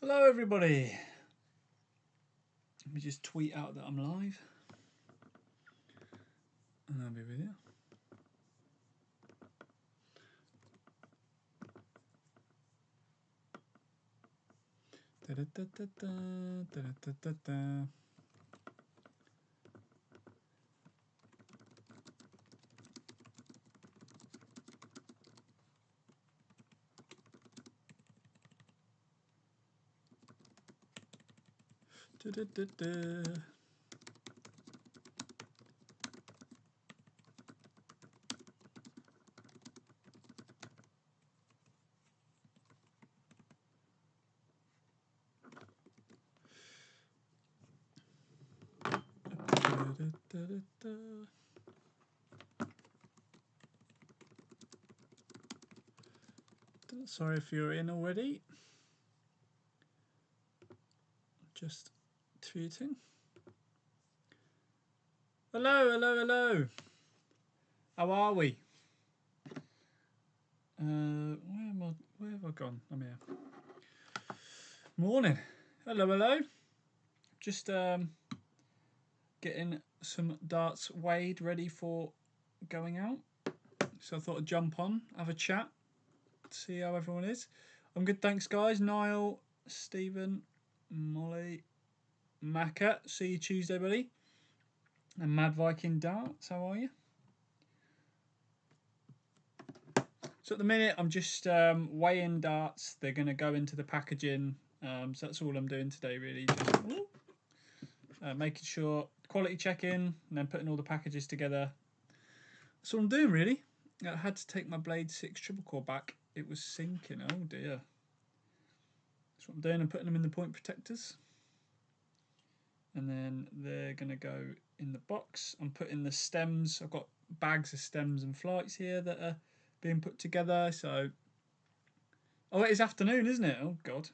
Hello everybody. Let me just tweet out that I'm live and I'll be with you. Da, da, da, da, da, da, da, da. Da, da, da, da. Sorry if you're in already. Just tweeting. Hello, hello, hello. How are we? Where have I gone? I'm here. Morning. Hello, hello. Just getting some darts weighed ready for going out. So I thought I'd jump on, have a chat, see how everyone is. I'm good, thanks guys. Niall, Stephen, Molly, Macca, see you Tuesday, buddy. And Mad Viking Darts, how are you? So at the minute I'm just weighing darts. They're going to go into the packaging. So that's all I'm doing today really. Just making sure, quality checking, and then putting all the packages together. That's all I'm doing really. I had to take my Blade 6 triple core back. It was sinking, oh dear. That's what I'm doing. I'm putting them in the point protectors. And then they're going to go in the box. I'm putting the stems. I've got bags of stems and flights here that are being put together. So, oh, it is afternoon, isn't it? Oh, God.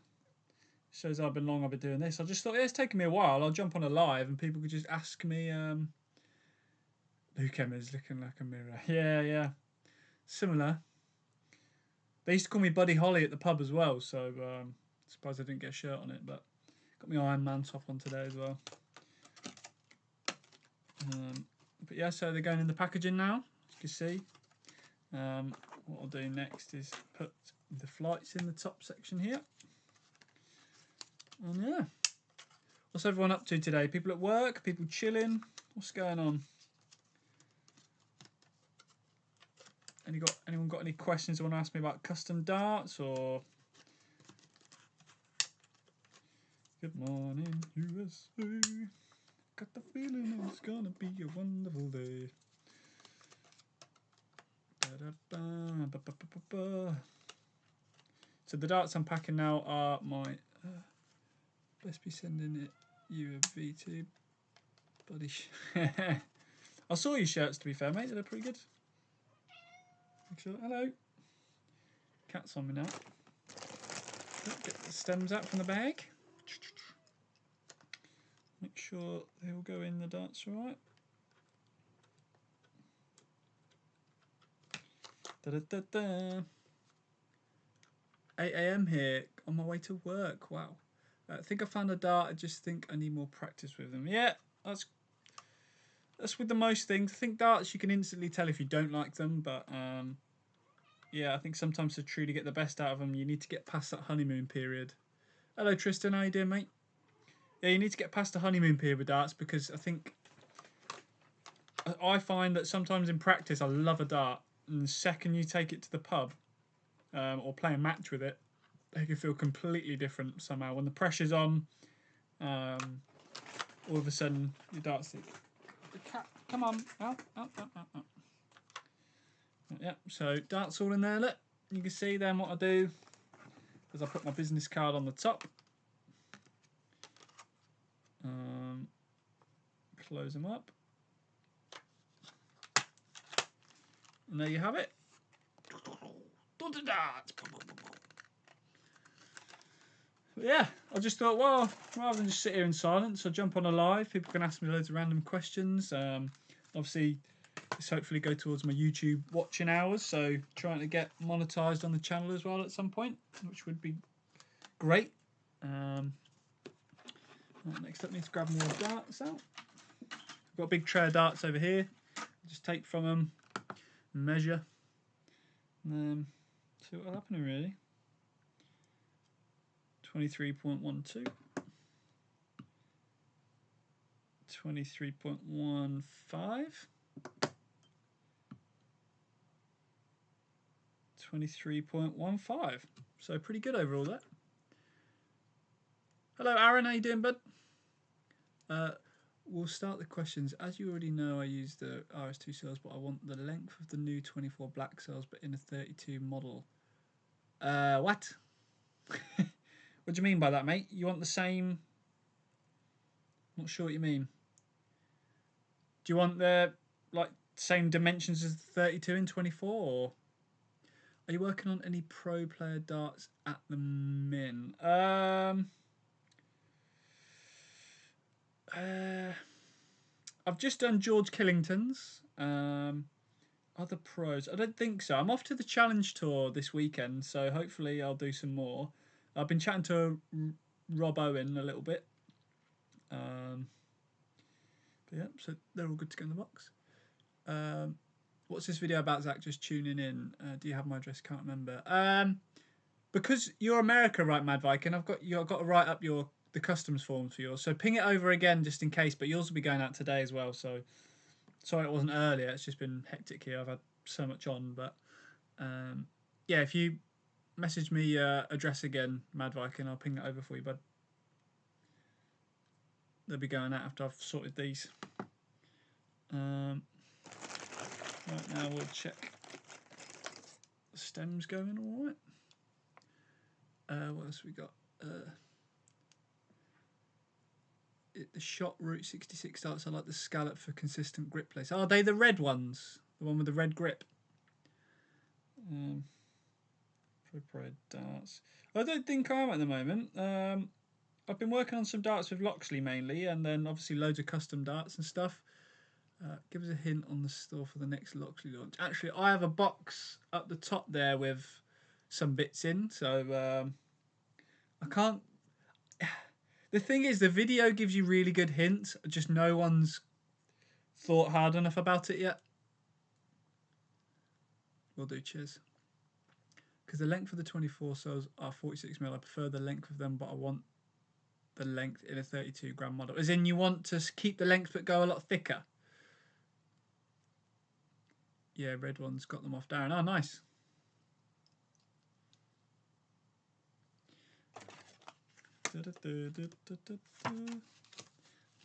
Shows how long I've been doing this. I just thought, yeah, it's taken me a while. I'll jump on a live and people could just ask me. Luke Emma's looking like a mirror. Yeah. Similar. They used to call me Buddy Holly at the pub as well. So, surprised I didn't get a shirt on it. But got my Iron Man top on today as well. But yeah, so they're going in the packaging now, as you can see. What I'll do next is put the flights in the top section here. And yeah, what's everyone up to today? People at work? People chilling? What's going on? Anyone got any questions they want to ask me about custom darts or? Good morning, USA. Got the feeling it's gonna be a wonderful day. So the darts I'm packing now are my. Best be sending it you a V2, buddy. I saw your shirts to be fair, mate. They're pretty good. Sure. Hello. Cat's on me now. Get the stems out from the bag. Make sure they all go in the darts all right. Da da da da. 8 AM here on my way to work. Wow. I think I found a dart. I just think I need more practice with them. Yeah, that's with the most things. I think darts you can instantly tell if you don't like them, but yeah, I think sometimes to truly get the best out of them, you need to get past that honeymoon period. Hello Tristan, how you doing, mate? Yeah, you need to get past the honeymoon period with darts because I think I find that sometimes in practice I love a dart, and the second you take it to the pub or play a match with it, they can feel completely different somehow. When the pressure's on, all of a sudden your darts stick. The cat, come on, out. Yeah, so darts all in there. Look, you can see then what I do is I put my business card on the top. Close them up. And there you have it. Yeah, I just thought, well, rather than just sit here in silence, I'll jump on a live. People can ask me loads of random questions. Obviously, this hopefully go towards my YouTube watching hours, so trying to get monetized on the channel as well at some point, which would be great. Next up, need to grab more darts out. I've got a big tray of darts over here. Just take from them, measure, and see what's happening really. 23.12, 23.15, 23.15. So pretty good overall there. Hello Aaron, how you doing, bud? We'll start the questions. As you already know, I use the RS2 cells, but I want the length of the new 24 black cells, but in a 32 model. What? What do you mean by that, mate? You want the same... Not sure what you mean. Do you want the like same dimensions as the 32 and 24, or are you working on any pro player darts at the min? I've just done George Killington's. Other pros, I don't think so. I'm off to the challenge tour this weekend, so hopefully I'll do some more. I've been chatting to Rob Owen a little bit. But yeah, so they're all good to go in the box. What's this video about, Zach? Just tuning in. Do you have my address? Can't remember. Because you're America, right, Mad Viking? I've got to write up the customs form for yours. So ping it over again just in case. But yours will be going out today as well. So sorry it wasn't earlier. It's just been hectic here. I've had so much on. But yeah, if you message me address again, Mad Viking, I'll ping it over for you, bud. They'll be going out after I've sorted these. Right now we'll check the stems going all right. What else we got? The shot route 66 darts. I like the scallop for consistent grip place. Are they the red ones? The one with the red grip? Pro darts. I don't think I am at the moment. I've been working on some darts with Loxley mainly, and then obviously loads of custom darts and stuff. Give us a hint on the store for the next Loxley launch. Actually, I have a box up the top there with some bits in, so I can't... The thing is, the video gives you really good hints, just no one's thought hard enough about it yet. Will do, cheers. Because the length of the 24 cells are 46mm. I prefer the length of them, but I want the length in a 32 gram model. As in, you want to keep the length but go a lot thicker. Yeah, red one's got them off Darren. Oh, nice.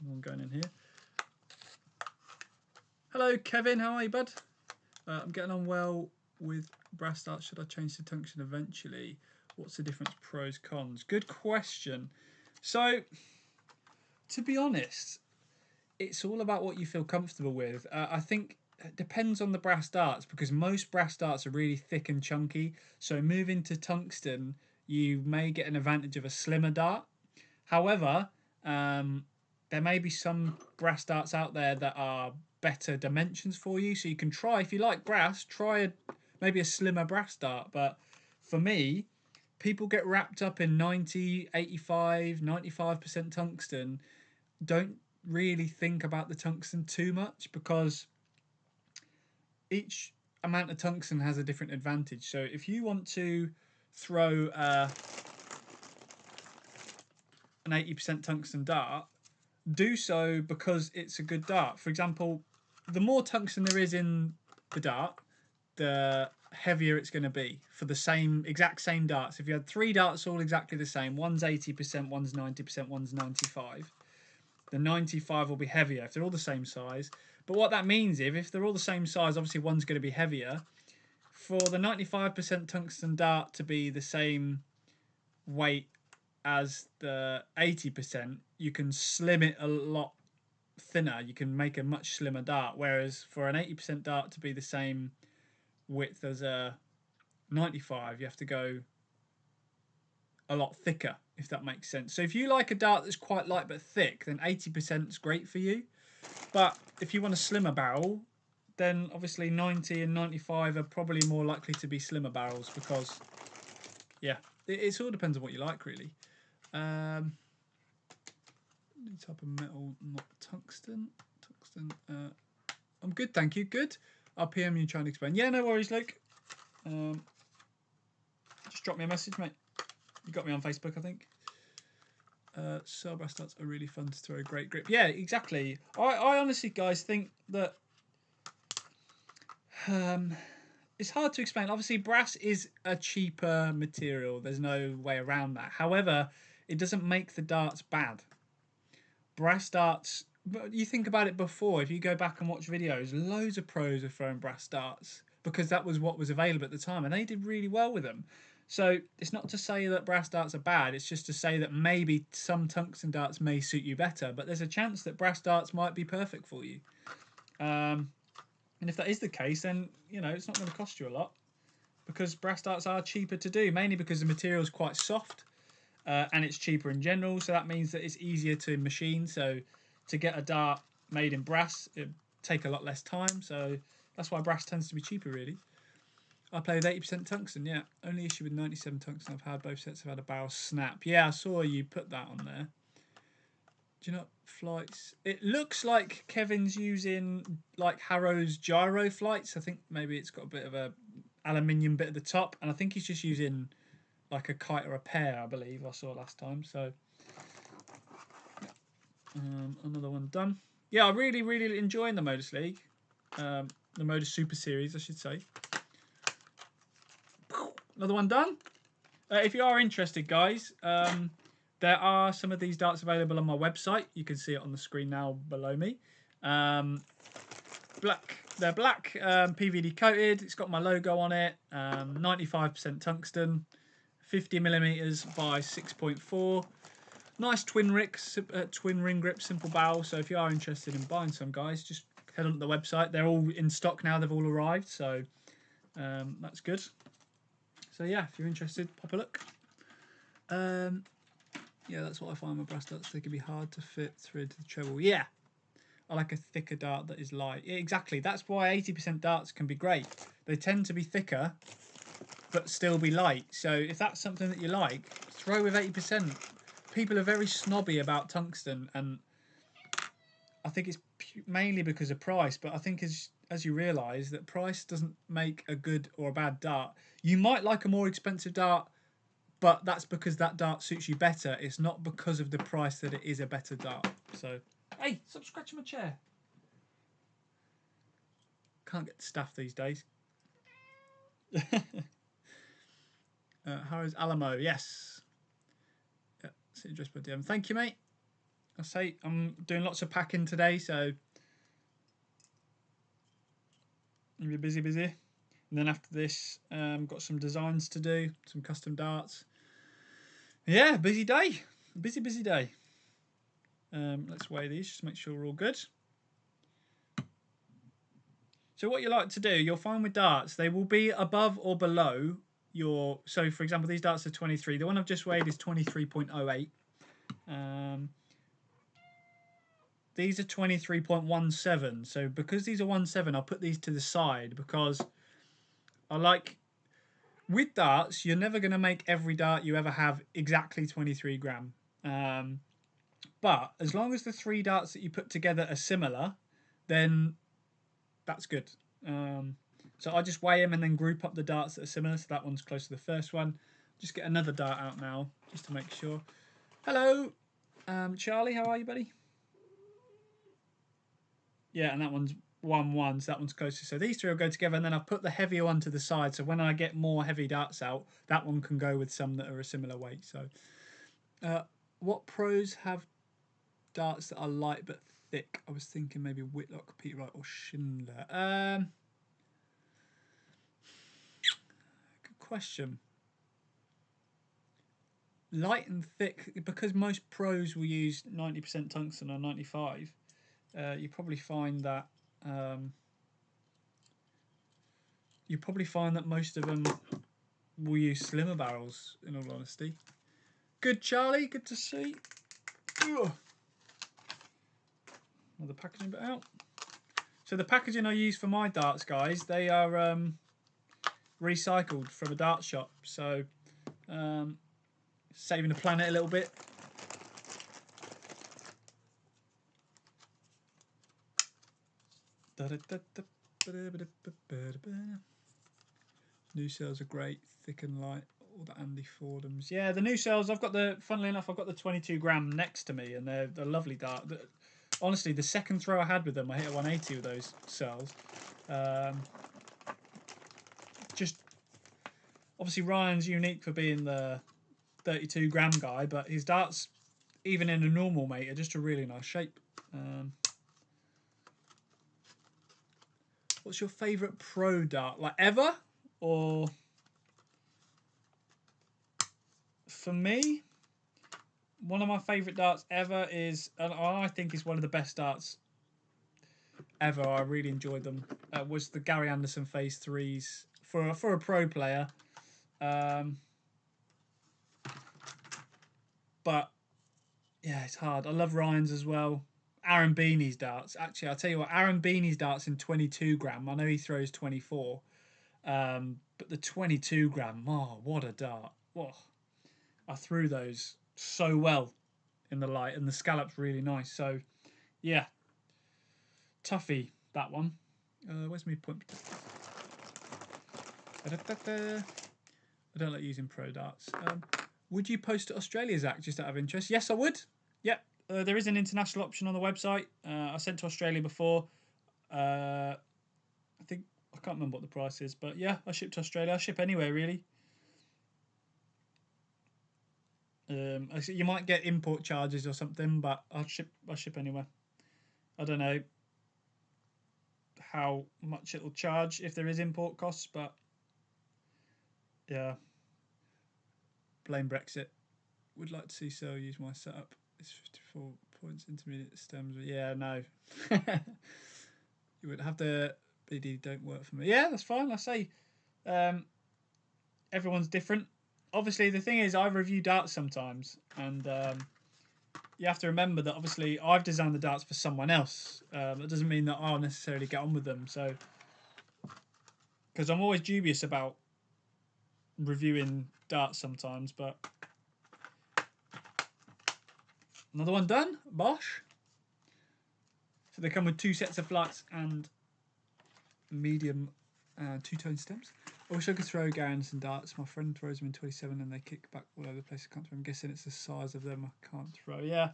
One going in here. Hello, Kevin. How are you, bud? I'm getting on well with brass darts. Should I change to tungsten eventually? What's the difference? Pros, cons? Good question. So, to be honest, it's all about what you feel comfortable with. I think it depends on the brass darts, because most brass darts are really thick and chunky. So moving to tungsten, you may get an advantage of a slimmer dart. However, there may be some brass darts out there that are better dimensions for you. So you can try, if you like brass, try maybe a slimmer brass dart. But for me, people get wrapped up in 90, 85, 95% tungsten. Don't really think about the tungsten too much, because each amount of tungsten has a different advantage. So if you want to throw an 80% tungsten dart, do so because it's a good dart. For example, the more tungsten there is in the dart, the heavier it's going to be for the exact same darts. If you had 3 darts all exactly the same, one's 80%, one's 90%, one's 95%, the 95 will be heavier if they're all the same size. But what that means is, if they're all the same size, obviously one's going to be heavier. For the 95% tungsten dart to be the same weight as the 80%, you can slim it a lot thinner. You can make a much slimmer dart. Whereas for an 80% dart to be the same width as a 95, you have to go a lot thicker, if that makes sense. So if you like a dart that's quite light but thick, then 80% is great for you. But if you want a slimmer barrel, then obviously 90 and 95 are probably more likely to be slimmer barrels, because yeah, it all depends on what you like, really. Any type of metal, not tungsten. Tungsten. I'm good, thank you. Good. I'll PM you trying to explain. Yeah, no worries, Luke. Just drop me a message, mate. You got me on Facebook, I think. Cell brass darts are really fun to throw. Great grip. Yeah, exactly. I honestly, guys, think that it's hard to explain. Obviously, brass is a cheaper material. There's no way around that. However, it doesn't make the darts bad. Brass darts, but you think about it before, if you go back and watch videos, loads of pros are throwing brass darts because that was what was available at the time and they did really well with them. So it's not to say that brass darts are bad, it's just to say that maybe some tungsten darts may suit you better, but there's a chance that brass darts might be perfect for you. And if that is the case, then, you know, it's not going to cost you a lot because brass darts are cheaper to do, mainly because the material is quite soft. And it's cheaper in general, so that means that it's easier to machine. So to get a dart made in brass, it take a lot less time. So that's why brass tends to be cheaper, really. I play with 80% tungsten, yeah. Only issue with 97 tungsten I've had. Both sets have had a barrel snap. Yeah, I saw you put that on there. Do you know flights? It looks like Kevin's using like Harrow's gyro flights. I think maybe it's got a bit of a aluminium bit at the top, and I think he's just using like a kite or a pear, I believe I saw last time. So another one done. Yeah, I'm really enjoying the Modus League, the Modus Super Series, I should say. Another one done. If you are interested, guys, there are some of these darts available on my website. You can see it on the screen now below me. They're black, PVD coated. It's got my logo on it. 95% tungsten. 50 millimeters by 6.4. Nice twin ring grip, simple barrel. So if you are interested in buying some, guys, just head on to the website. They're all in stock now. They've all arrived, so that's good. So yeah, if you're interested, pop a look. Yeah, that's what I find with brass darts. They can be hard to fit through into the treble. Yeah, I like a thicker dart that is light. Yeah, exactly. That's why 80% darts can be great. They tend to be thicker, but still be light. So if that's something that you like, throw with 80%. People are very snobby about tungsten, and I think it's mainly because of price. But I think as you realise that price doesn't make a good or a bad dart. You might like a more expensive dart, but that's because that dart suits you better. It's not because of the price that it is a better dart. So, hey, stop scratching my chair. Can't get staff these days. Harrow's Alamo, yes. Yeah, city dress by DM. Thank you, mate. I say I'm doing lots of packing today, so I'm busy. And then after this, got some designs to do, some custom darts. Yeah, busy day. Busy day. Let's weigh these just to make sure we're all good. So what you like to do, you'll find with darts, they will be above or below your... So, for example, these darts are 23. The one I've just weighed is 23.08. These are 23.17. So because these are 1.7, I'll put these to the side because I like... With darts, you're never going to make every dart you ever have exactly 23 gram. But as long as the 3 darts that you put together are similar, then that's good. So I just weigh them and then group up the darts that are similar. So that one's close to the first one. Just get another dart out now, just to make sure. Hello, Charlie, how are you, buddy? Yeah, and that one's 1-1, so that one's closer. So these 3 will go together, and then I've put the heavier one to the side. So when I get more heavy darts out, that one can go with some that are a similar weight. So what pros have darts that are light but thick? I was thinking maybe Whitlock, Pete Wright, or Schindler. Good question. Light and thick, because most pros will use 90% tungsten or 95. You probably find that most of them will use slimmer barrels. In all honesty. Good, Charlie. Good to see. Ugh. Another packaging bit out. So the packaging I use for my darts, guys, they are recycled from a dart shop. So saving the planet a little bit. New cells are great, thick and light. All the Andy Fordhams. Yeah, the new cells. I've got the. Funnily enough, I've got the 22 gram next to me, and they're lovely dart. Honestly, the second throw I had with them, I hit a 180 with those cells. Just obviously Ryan's unique for being the 32 gram guy, but his darts, even in a normal mate, are just a really nice shape. What's your favourite pro dart, like ever, or for me? One of my favourite darts ever is, and I think is one of the best darts ever. I really enjoyed them. Was the Gary Anderson Phase 3s for a pro player. But yeah, it's hard. I love Ryan's as well. Aaron Beanie's darts. Actually, I'll tell you what, Aaron Beanie's darts in 22 gram. I know he throws 24. But the 22 gram, oh, what a dart. Oh, I threw those so well in the light, and the scallop's really nice. So, yeah. Toughy, that one. Where's my point? I don't like using pro darts. Would you post to Australia, Zach, just out of interest? Yes, I would. Yep. There is an international option on the website. I sent to Australia before. I think, I can't remember what the price is, but yeah, I ship to Australia. I ship anywhere, really. You might get import charges or something, but I ship anywhere. I don't know how much it'll charge if there is import costs, but yeah. Blame Brexit. Would like to see Cell use my setup. It's 54 points intermediate stems. But yeah, no. You would have to. BD don't work for me. Yeah, that's fine. I say everyone's different. Obviously, the thing is, I review darts sometimes, and you have to remember that obviously I've designed the darts for someone else. That doesn't mean that I'll necessarily get on with them. So, because I'm always dubious about reviewing darts sometimes, but another one done. Bosh. So they come with 2 sets of flats and medium two-tone stems. I wish I could throw Gary Anderson darts. My friend throws them in 27 and they kick back all over the place. I can't throw. I'm guessing it's the size of them I can't throw. Yeah.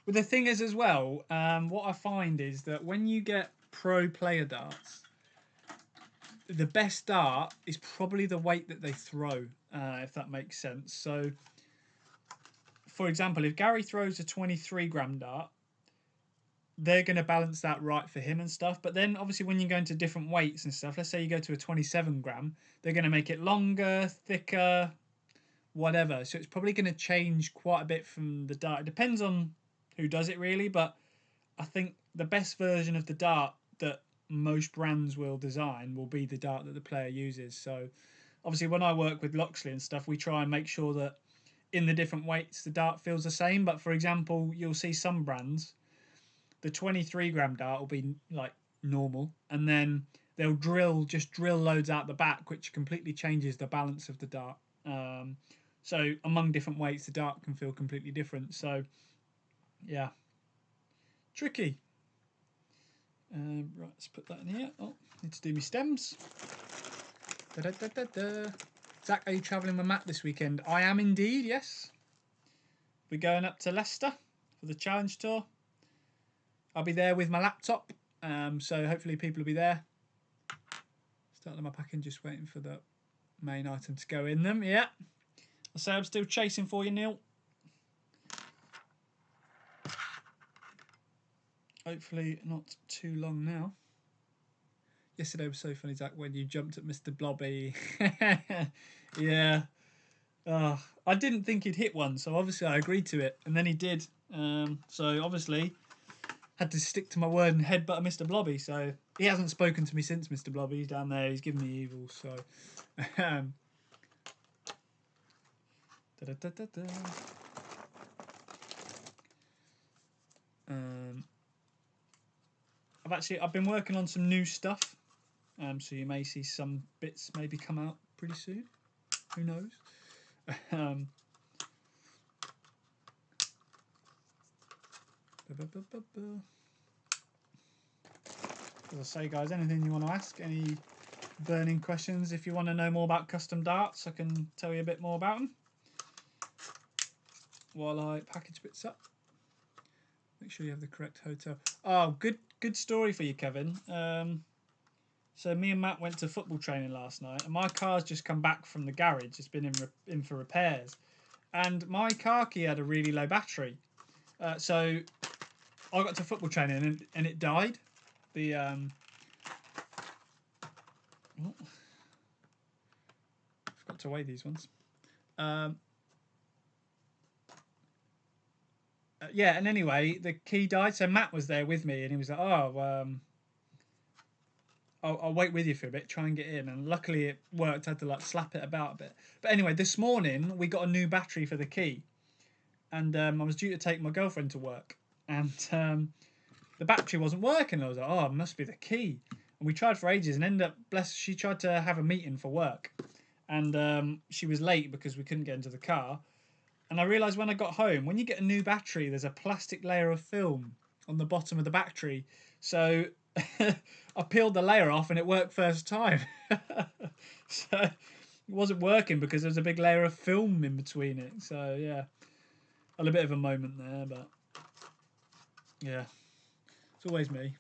But the thing is as well, what I find is that when you get pro player darts, the best dart is probably the weight that they throw, if that makes sense. So, for example, if Gary throws a 23 gram dart, they're going to balance that right for him and stuff. But then obviously when you go into different weights and stuff, let's say you go to a 27 gram, they're going to make it longer, thicker, whatever. So it's probably going to change quite a bit from the dart. It depends on who does it really, but I think the best version of the dart that most brands will design will be the dart that the player uses. So obviously when I work with Loxley and stuff, we try and make sure that in the different weights the dart feels the same. But for example, you'll see some brands, the 23 gram dart will be like normal, and then they'll drill loads out the back, which completely changes the balance of the dart. So among different weights, the dart can feel completely different. So yeah, tricky. Right, let's put that in here. Oh, need to do my stems. Zach, are you travelling with Matt this weekend? I am indeed, yes. We're going up to Leicester for the challenge tour. I'll be there with my laptop, so hopefully people will be there. Starting my packing, just waiting for the main item to go in them. Yeah. I say I'm still chasing for you, Neil. Hopefully not too long now. Yesterday was so funny, Zach, when you jumped at Mr. Blobby. Yeah. I didn't think he'd hit one, so obviously I agreed to it, and then he did. So obviously had to stick to my word and headbutt Mr. Blobby. So he hasn't spoken to me since, Mr. Blobby. He's down there. He's giving me evil. So I've been working on some new stuff. So you may see some bits maybe come out pretty soon. Who knows? As I say, guys, anything you want to ask, any burning questions, if you want to know more about custom darts, I can tell you a bit more about them while I package bits up. Make sure you have the correct hotel. Oh, good story for you, Kevin. So me and Matt went to football training last night, and my car's just come back from the garage. It's been in for repairs, and my car key had a really low battery. So I got to football training and it died. The forgot to weigh these ones. Yeah, and anyway, the key died. So Matt was there with me, and he was like, "Oh, I'll wait with you for a bit, try and get in." And luckily it worked. I had to like slap it about a bit. But anyway, this morning we got a new battery for the key, and I was due to take my girlfriend to work, and the battery wasn't working. I was like, "Oh, it must be the key." And we tried for ages, and ended up, she tried to have a meeting for work, and she was late because we couldn't get into the car. And I realised when I got home, when you get a new battery, there's a plastic layer of film on the bottom of the battery. So I peeled the layer off and it worked first time. So it wasn't working because there was a big layer of film in between it. So yeah, a little bit of a moment there, but yeah, it's always me.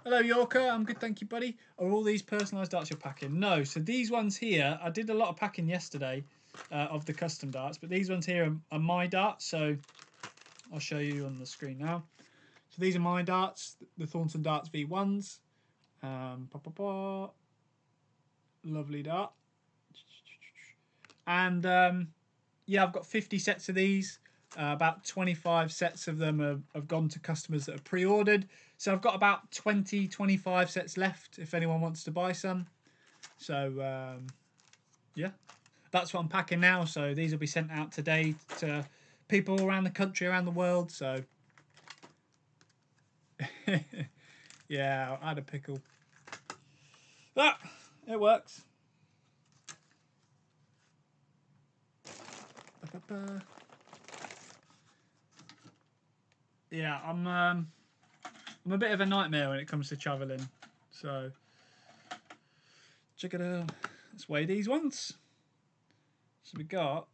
Hello, Yorker. I'm good, thank you, buddy. Are all these personalised darts you're packing? No. So these ones here, I did a lot of packing yesterday of the custom darts, but these ones here are my darts. So I'll show you on the screen now. So these are my darts, the Thornton Darts V1s. Lovely dart. And yeah, I've got 50 sets of these. About 25 sets of them have gone to customers that have pre-ordered. So I've got about 25 sets left if anyone wants to buy some. So yeah, that's what I'm packing now. So these will be sent out today to people around the country, around the world. So yeah, I had a pickle. Ah, it works. Yeah, I'm a bit of a nightmare when it comes to travelling. So check it out. Let's weigh these ones. So we got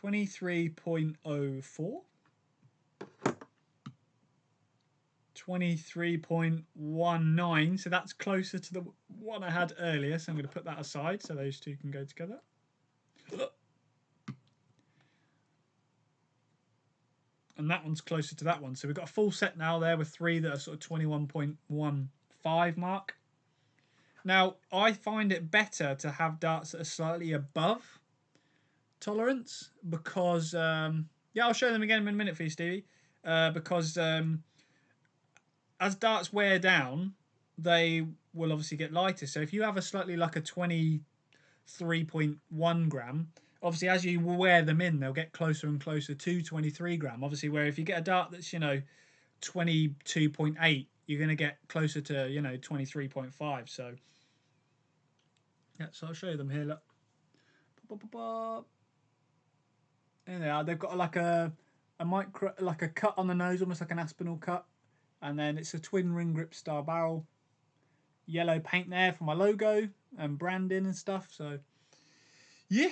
23.04, 23.19. So that's closer to the one I had earlier. So I'm going to put that aside so those two can go together. And that one's closer to that one. So we've got a full set now there with three that are sort of 21.15 mark. Now, I find it better to have darts that are slightly above tolerance because, yeah, I'll show them again in a minute for you, Stevie. Because as darts wear down, they will obviously get lighter. So if you have a slightly like a 23.1 gram, obviously as you wear them in, they'll get closer and closer to 23 gram. Obviously, where if you get a dart that's, 22.8, you're going to get closer to, 23.5. So yeah, so I'll show you them here. Look. There they are. They've got like a micro, like a cut on the nose, almost like an Aspinall cut. And then it's a twin ring grip style barrel. Yellow paint there for my logo and branding and stuff. So yeah.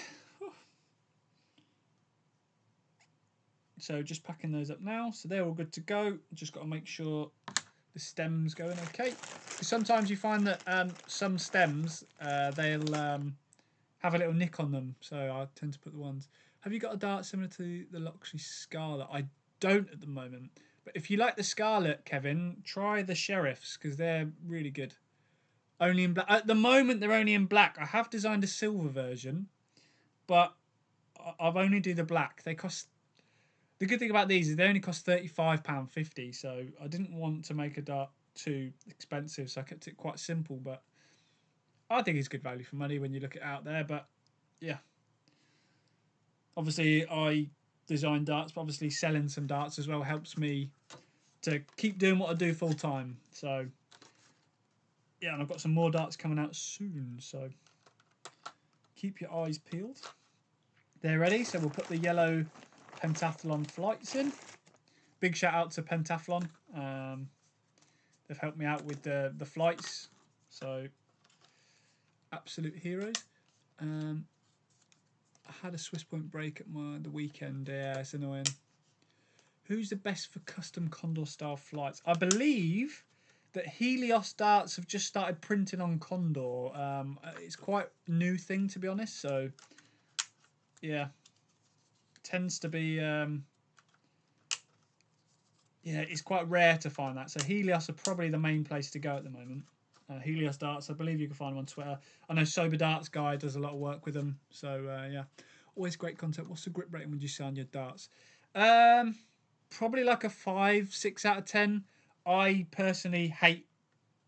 So just packing those up now. So they're all good to go. Just got to make sure the stem's going okay. Because sometimes you find that some stems, they'll have a little nick on them. So I tend to put the ones. Have you got a dart similar to the Loxley Scarlet? I don't at the moment. But if you like the Scarlet, Kevin, try the Sheriffs because they're really good. Only in black. At the moment, they're only in black. I have designed a silver version, but I've only do the black. They cost... The good thing about these is they only cost £35.50, so I didn't want to make a dart too expensive, so I kept it quite simple, but I think it's good value for money when you look it out there. But yeah, obviously I design darts, but obviously selling some darts as well helps me to keep doing what I do full time. So yeah, and I've got some more darts coming out soon, so keep your eyes peeled. They're ready, so we'll put the yellow pentathlon flights in. big shout out to Pentathlon. They've helped me out with the flights, so absolute heroes. I had a Swiss point break at the weekend. Yeah, it's annoying. Who's the best for custom Condor style flights? I believe that Helios darts have just started printing on Condor. It's quite a new thing, to be honest. So yeah, tends to be yeah, it's quite rare to find that. So Helios are probably the main place to go at the moment. Helios darts, I believe you can find them on Twitter. I know Sober Darts Guy does a lot of work with them. So yeah, always great content. What's the grip rating would you say on your darts? Probably like a 5, 6 out of 10. I personally hate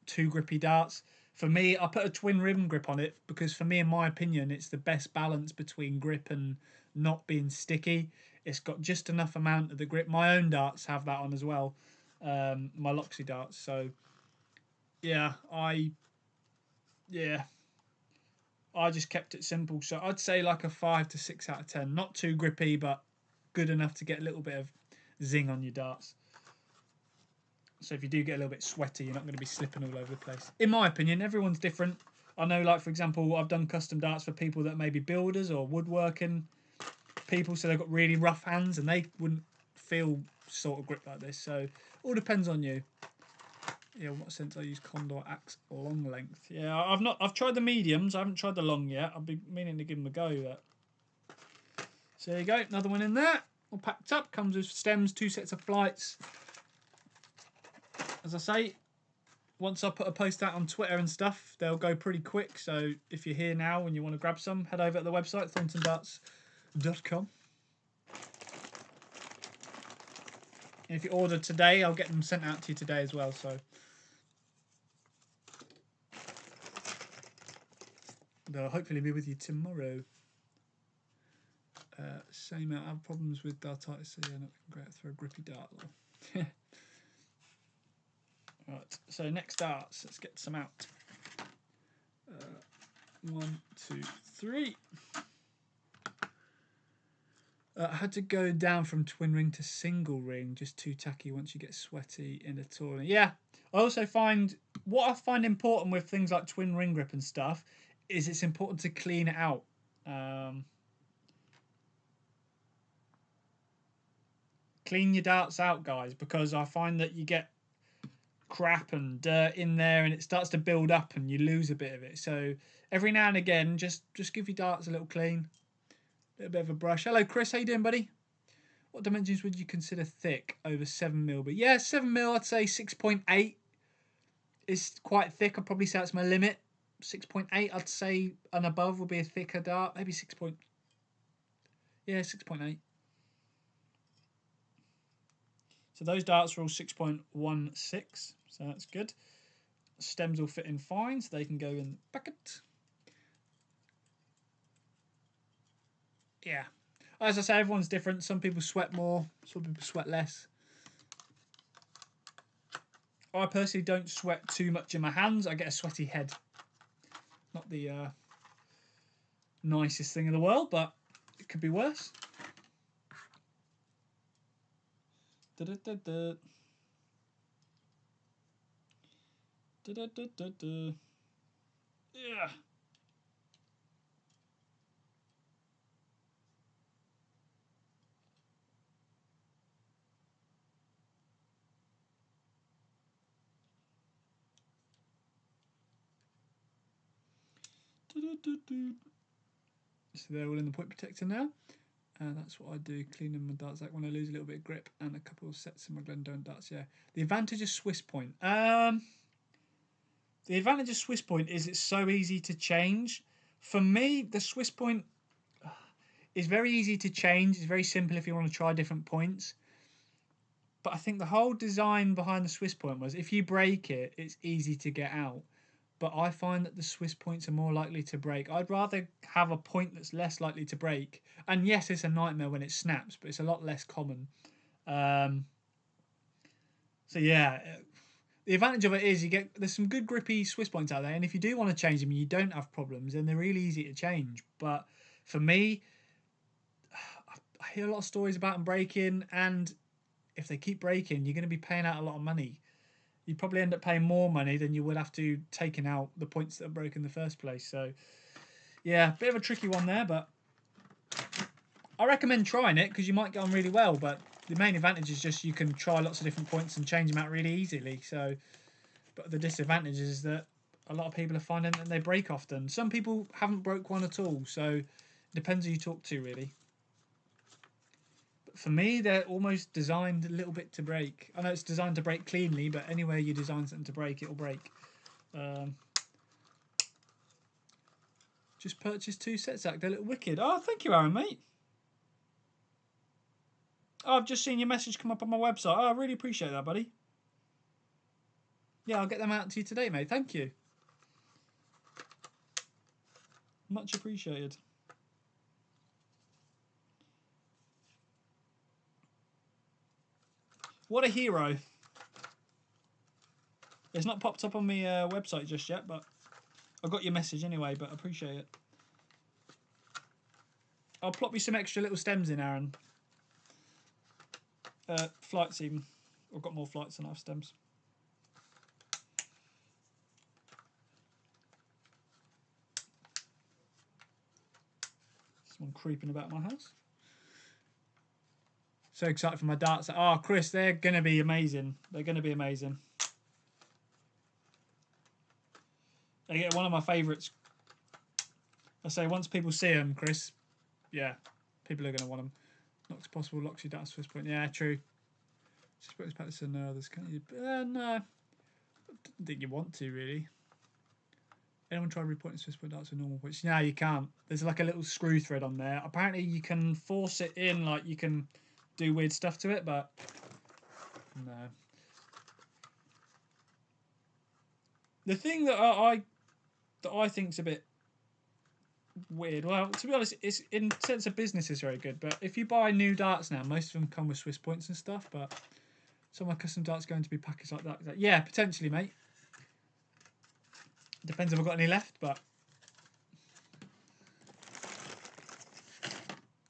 too grippy darts. For me, I put a twin rim grip on it because for me, in my opinion, it's the best balance between grip and not being sticky. It's got just enough amount of the grip. My own darts have that on as well. My Loxy darts. So yeah, I just kept it simple. So I'd say like a 5 to 6 out of 10. Not too grippy, but good enough to get a little bit of zing on your darts. So if you do get a little bit sweaty, you're not going to be slipping all over the place. In my opinion, everyone's different. I know, like, for example, I've done custom darts for people that may be builders or woodworking people, so they've got really rough hands and they wouldn't feel sort of grip like this. So all depends on you. Yeah, what sense I use Condor Axe long length? Yeah, I've tried the mediums. I haven't tried the long yet. I've been meaning to give them a go. But so there you go, another one in there. All packed up. Comes with stems, 2 sets of flights. As I say, once I put a post out on Twitter and stuff, they'll go pretty quick. So if you're here now and you want to grab some, head over to the website, thorntondarts.com. And if you order today, I'll get them sent out to you today as well. So they'll hopefully be with you tomorrow. Same out. I have problems with dartitis, so yeah, not great for a grippy dart. Right, so next darts, let's get some out. 1, 2, 3. I had to go down from twin ring to single ring, just too tacky once you get sweaty in a tournament. Yeah, I also find, what I find important with things like twin ring grip and stuff, is it's important to clean it out. Clean your darts out, guys, because I find that you get crap and dirt in there and it starts to build up and you lose a bit of it. So every now and again, just give your darts a little clean, a little bit of a brush. Hello Chris, how you doing, buddy? What dimensions would you consider thick over 7mm? But yeah, 7mm, I'd say 6.8 is quite thick. I'd probably say that's my limit. 6.8 I'd say and above would be a thicker dart. Maybe 6. Yeah, 6.8. So those darts are all 6.16, so that's good. Stems will fit in fine, so they can go in the bucket. Yeah. As I say, everyone's different. Some people sweat more, some people sweat less. I personally don't sweat too much in my hands. I get a sweaty head. Not the nicest thing in the world, but it could be worse. Da -da -da -da. Da -da -da -da -da. Yeah. Da -da -da -da. So they're all in the point protector now. That's what I do, cleaning my darts out when I lose a little bit of grip and a couple of sets of my Glendon darts. Yeah. The advantage of Swiss point. The advantage of Swiss point is it's so easy to change. For me, the Swiss point is very easy to change. It's very simple if you want to try different points. But I think the whole design behind the Swiss point was if you break it, it's easy to get out. But I find that the Swiss points are more likely to break. I'd rather have a point that's less likely to break. And yes, it's a nightmare when it snaps, but it's a lot less common. So yeah, the advantage of it is there's some good grippy Swiss points out there, and if you do want to change them and you don't have problems, then they're really easy to change. But for me, I hear a lot of stories about them breaking, and if they keep breaking, you're going to be paying out a lot of money. You'd probably end up paying more money than you would have to taking out the points that are broken in the first place. So, yeah, bit of a tricky one there, but I recommend trying it because you might get on really well. But the main advantage is just you can try lots of different points and change them out really easily. So, but the disadvantage is that a lot of people are finding that they break often. Some people haven't broke one at all, so it depends who you talk to, really. But for me, they're almost designed a little bit to break. I know it's designed to break cleanly, but anywhere you design something to break, it'll break. Just purchased 2 sets, Zach. They look wicked. Oh, thank you, Aaron, mate. Oh, I've just seen your message come up on my website. Oh, I really appreciate that, buddy. Yeah, I'll get them out to you today, mate. Thank you. Much appreciated. What a hero. It's not popped up on my website just yet, but I got your message anyway, but I appreciate it. I'll plop you some extra little stems in, Aaron. Flights even. I've got more flights than I have stems. Someone creeping about my house. So excited for my darts. Oh, Chris, they're going to be amazing. They're going to be amazing. They get one of my favourites. I say once people see them, Chris, yeah, people are going to want them. Not possible, locks you down Swiss point. Yeah, true. Swiss Patterson, no others. Can't you? No. I don't think you want to, really. Anyone try reporting Swiss point darts with normal points? No, you can't. There's like a little screw thread on there. Apparently, you can force it in, like you can do weird stuff to it, but no. The thing that I think's a bit weird. Well, to be honest, it's in sense of business is very good. But if you buy new darts now, most of them come with Swiss points and stuff. But some of my custom darts going to be packaged like that. Yeah, potentially, mate. Depends if I've got any left, but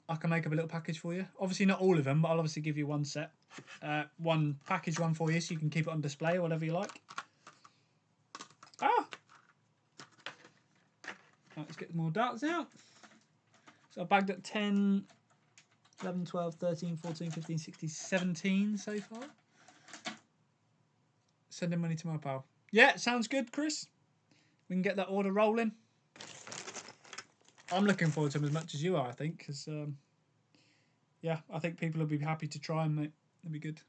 I can make up a little package for you. Obviously, not all of them, but I'll obviously give you one set, one package one for you, so you can keep it on display or whatever you like. Ah. Right, let's get more darts out. So I bagged up 10, 11, 12, 13, 14, 15, 16, 17 so far. Sending money to my pal. Yeah, sounds good, Chris. We can get that order rolling. I'm looking forward to them as much as you are, I think, because, yeah, I think people will be happy to try them, mate. It'll be good.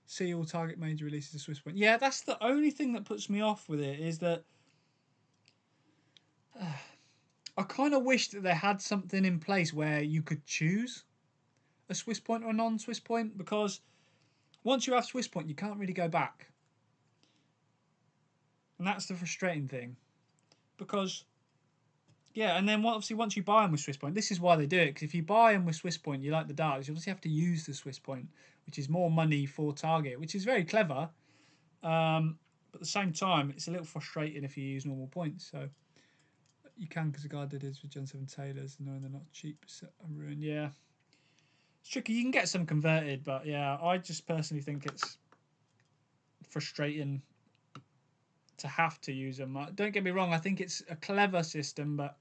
See all target major releases of Swiss point. Yeah, that's the only thing that puts me off with it, is that I kind of wish that they had something in place where you could choose a Swiss point or a non-Swiss point, because once you have Swiss point, you can't really go back. And that's the frustrating thing. Because, yeah, and then obviously once you buy them with Swiss point, this is why they do it, because if you buy them with Swiss point, you like the darts, you obviously have to use the Swiss point, which is more money for target, which is very clever. But at the same time, it's a little frustrating if you use normal points. So you can, because the guy did his with Gen 7 Taylors, knowing they're not cheap, so I'm ruined. Yeah, it's tricky. You can get some converted, but yeah, I just personally think it's frustrating to have to use them. Don't get me wrong, I think it's a clever system, but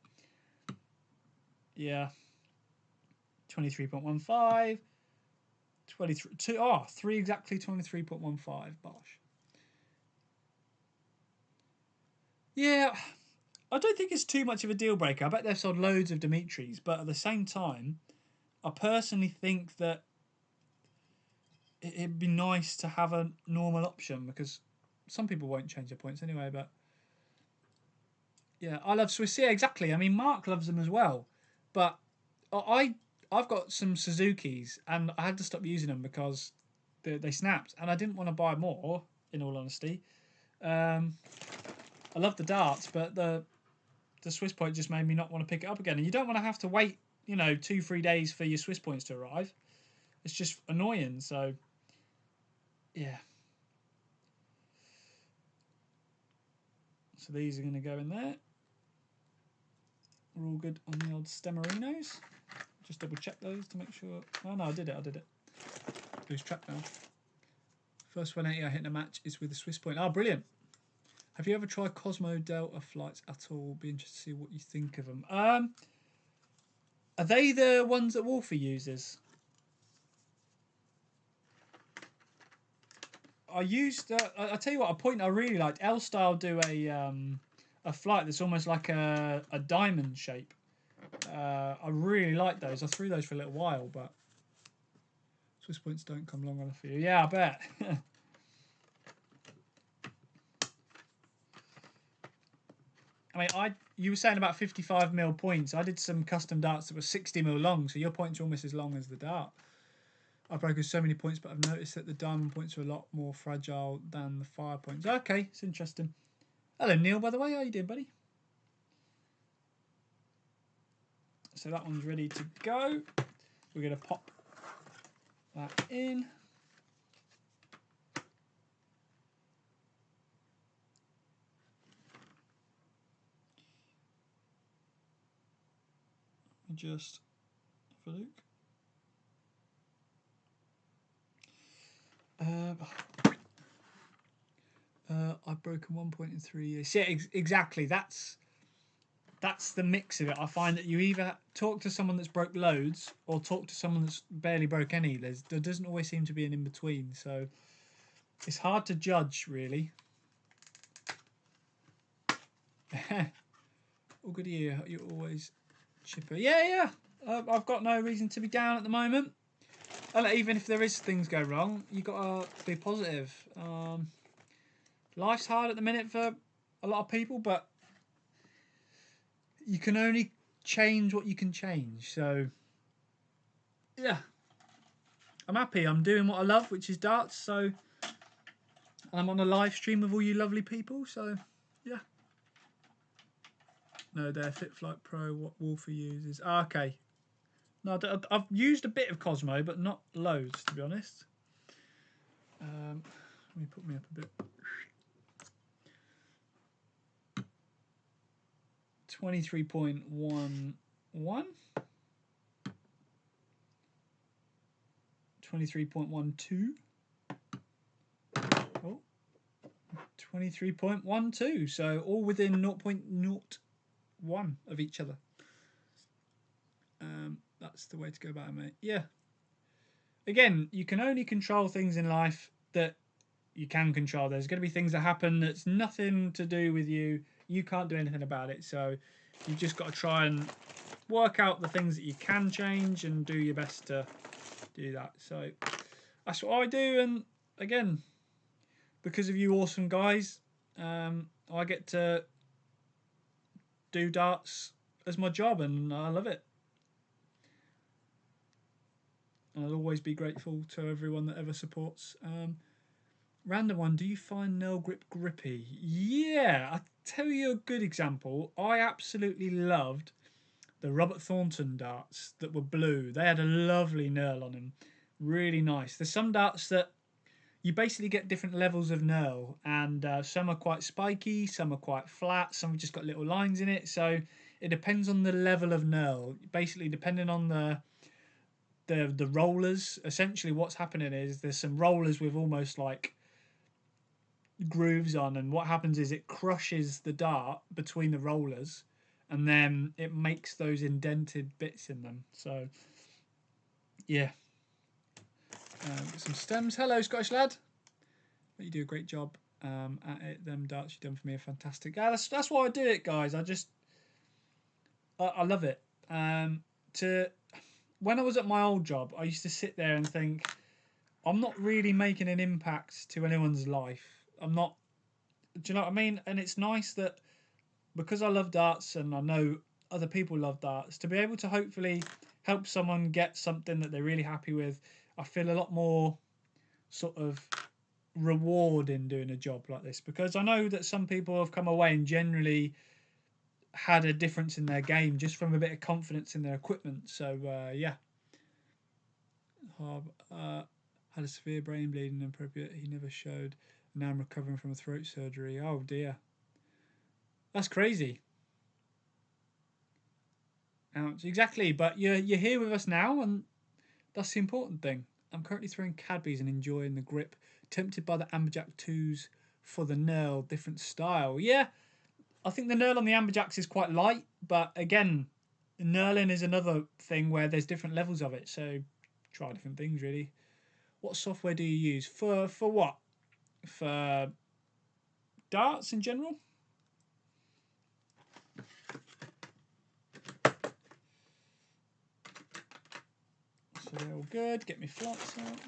yeah. 23.15, 23, oh, 3 exactly 23.15, bosh. Yeah, I don't think it's too much of a deal breaker. I bet they've sold loads of Dimitri's, but at the same time, I personally think that it'd be nice to have a normal option, because some people won't change their points anyway, but yeah, I love Swiss. Yeah, exactly. I mean, Mark loves them as well, but I've got some Suzuki's and I had to stop using them because they snapped, and I didn't want to buy more, in all honesty. I love the darts, but the Swiss point just made me not want to pick it up again. And you don't want to have to wait, 2-3 days for your Swiss points to arrive. It's just annoying. So, yeah. So these are going to go in there. We're all good on the old Stemarinos. Just double check those to make sure. Oh no, I did it. lose track now. First 180 I hit in a match is with a Swiss point. Oh, brilliant. Have you ever tried Cosmo Delta flights at all? Be interested to see what you think of them. Are they the ones that Wolfie uses? I used. I tell you what, a point I really liked. L-Style do a flight that's almost like a diamond shape. I really like those. I threw those for a little while, but Swiss points don't come long enough for you. Yeah, I bet. I mean, you were saying about 55mm points. I did some custom darts that were 60mm long, so your points are almost as long as the dart. I've broken so many points, but I've noticed that the diamond points are a lot more fragile than the fire points. Okay, it's interesting. Hello, Neil, by the way. How you doing, buddy? So that one's ready to go. We're going to pop that in. Just have a look. I've broken 1 point in 3 years. Yeah, exactly. That's the mix of it. I find that you either talk to someone that's broke loads or talk to someone that's barely broke any. There doesn't always seem to be an in-between. So it's hard to judge, really. All good here. You're always chipper. Yeah. I've got no reason to be down at the moment. And even if there is things go wrong, you got to be positive. Life's hard at the minute for a lot of people, but you can only change what you can change. So, yeah. I'm happy. I'm doing what I love, which is darts. So, and I'm on a live stream with all you lovely people. So, yeah. No, they're FitFlight Pro. What Wolfie uses. Okay. No, I've used a bit of Cosmo, but not loads, to be honest. Let me put me up a bit. 23.11. 23.12. Oh. 23.12. So all within 0.01 of each other. That's the way to go about it, mate. Yeah. Again, you can only control things in life that you can control. There's going to be things that happen that's nothing to do with you. You can't do anything about it. So you've just got to try and work out the things that you can change and do your best to do that. So that's what I do. And again, because of you awesome guys, I get to do darts as my job and I love it. I'll always be grateful to everyone that ever supports. Random one, do you find nail grip grippy? Yeah, I'll tell you a good example. I absolutely loved the Robert Thornton darts that were blue. They had a lovely knurl on them. Really nice. There's some darts that you basically get different levels of knurl, and some are quite spiky, some are quite flat, some have just got little lines in it. So it depends on the level of knurl. Basically, depending on the rollers. Essentially, what's happening is there's some rollers with almost like grooves on, and what happens is it crushes the dart between the rollers, and then it makes those indented bits in them. So, yeah. Some stems. Hello, Scottish lad. You do a great job at it. Them darts you've done for me are fantastic. Yeah, that's why I do it, guys. I love it. When I was at my old job, I used to sit there and think, I'm not really making an impact to anyone's life. I'm not. Do you know what I mean? And it's nice that because I love darts and I know other people love darts, to be able to hopefully help someone get something that they're really happy with, I feel a lot more sort of reward in doing a job like this, because I know that some people have come away and generally had a difference in their game just from a bit of confidence in their equipment. So yeah. Had a severe brain bleeding, inappropriate. He never showed. Now I'm recovering from a throat surgery. Oh dear. That's crazy. Ouch. Exactly. But you're here with us now, and that's the important thing. I'm currently throwing Cadbury's and enjoying the grip. Tempted by the Amberjack 2s for the knurl, different style. Yeah, I think the knurl on the Amberjacks is quite light, but again, knurling is another thing where there's different levels of it. So try different things really. What software do you use for what? For darts in general? So they're all good. Get me flights out.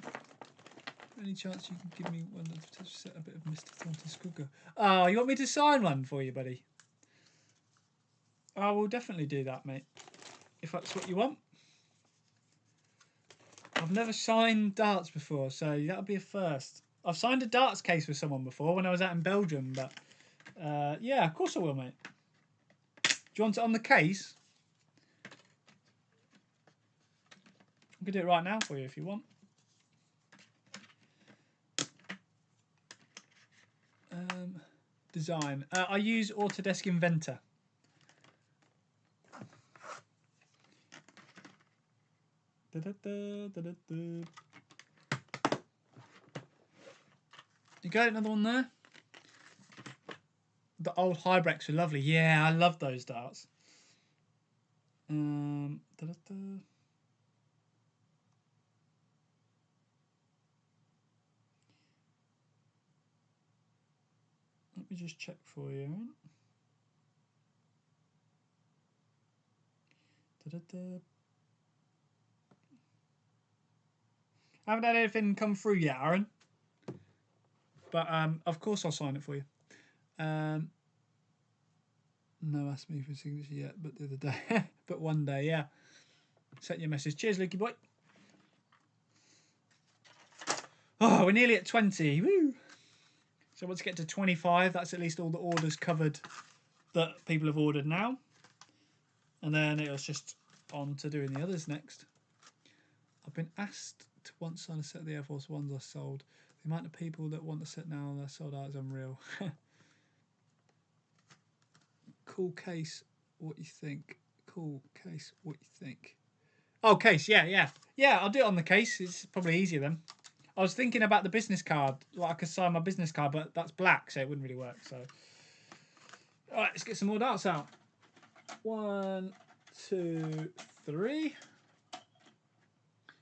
Any chance you can give me one to set a bit of Mr. Thornton's cooker? Oh, you want me to sign one for you, buddy? I will definitely do that, mate. If that's what you want. I've never signed darts before, so that'll be a first. I've signed a darts case with someone before when I was out in Belgium, but yeah, of course I will, mate. Do you want it on the case? I can do it right now for you if you want. Design. I use Autodesk Inventor. You got another one there? The old Hybreks are lovely. Yeah, I love those darts. Let me just check for you. I haven't had anything come through yet, Aaron. But of course I'll sign it for you. No, asked me for a signature yet, but the other day. But one day, yeah. Sent you a message. Cheers, Lukey boy. Oh, we're nearly at 20. Woo! So once we get to 25, that's at least all the orders covered that people have ordered now. And then it was just on to doing the others next. I've been asked to once sign a set of the Air Force Ones I sold. The amount of people that want the set now and they're sold out is unreal. Cool case, what you think? Cool case, what you think? Oh, case, yeah. Yeah, I'll do it on the case. It's probably easier then. I was thinking about the business card. Like I could sign my business card, but that's black, so it wouldn't really work. So, all right, let's get some more darts out. 1, 2, 3.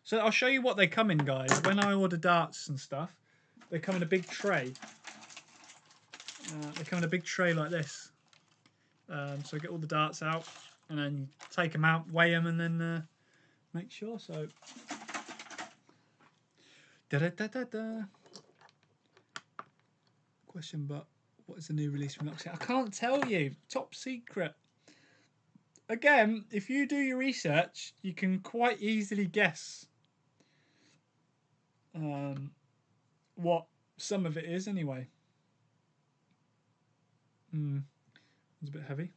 So I'll show you what they come in, guys. When I order darts and stuff, they come in a big tray. They come in a big tray like this. So get all the darts out, and then take them out, weigh them, and then make sure. So, question, but what is the new release from Luxy? I can't tell you. Top secret. Again, if you do your research, you can quite easily guess what some of it is anyway. It's a bit heavy.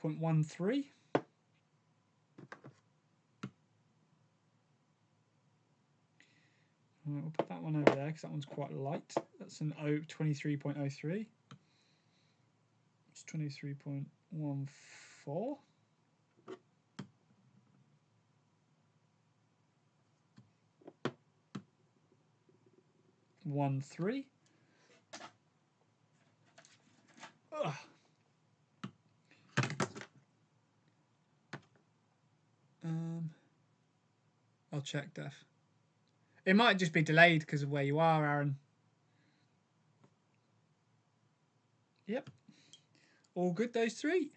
0.13. We'll put that one over there because that one's quite light. That's an 23.03. It's 23.14. 13. I'll check, Def. It might just be delayed because of where you are, Aaron. Yep. All good, those 3.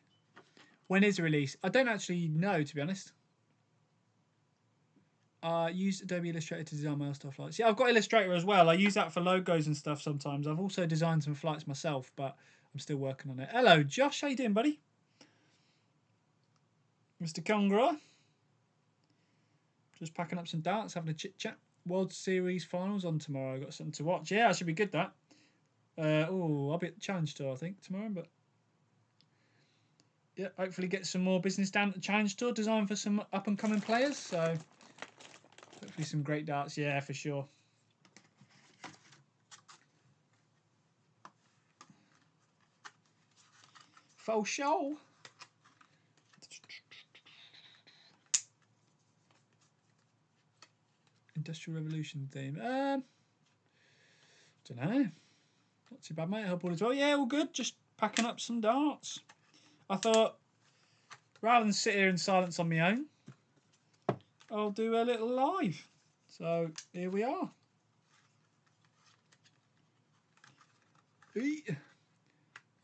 When is the release? I don't actually know, to be honest. Use Adobe Illustrator to design my own stuff like. See, I've got Illustrator as well. I use that for logos and stuff sometimes. I've also designed some flights myself, but I'm still working on it. Hello, Josh. How you doing, buddy? Mr. Congra. Just packing up some darts, having a chit-chat. World Series finals on tomorrow. I've got something to watch. Yeah, it should be good, that. I'll be at the Challenge Tour, I think, tomorrow. But yeah, hopefully get some more business down at the Challenge Tour, designed for some up-and-coming players. So hopefully some great darts. Yeah, for sure. Full show. Industrial Revolution theme. Don't know. Not too bad, mate. I hope all is well. Yeah, all good. Just packing up some darts. I thought, rather than sit here in silence on my own, I'll do a little live. So here we are. I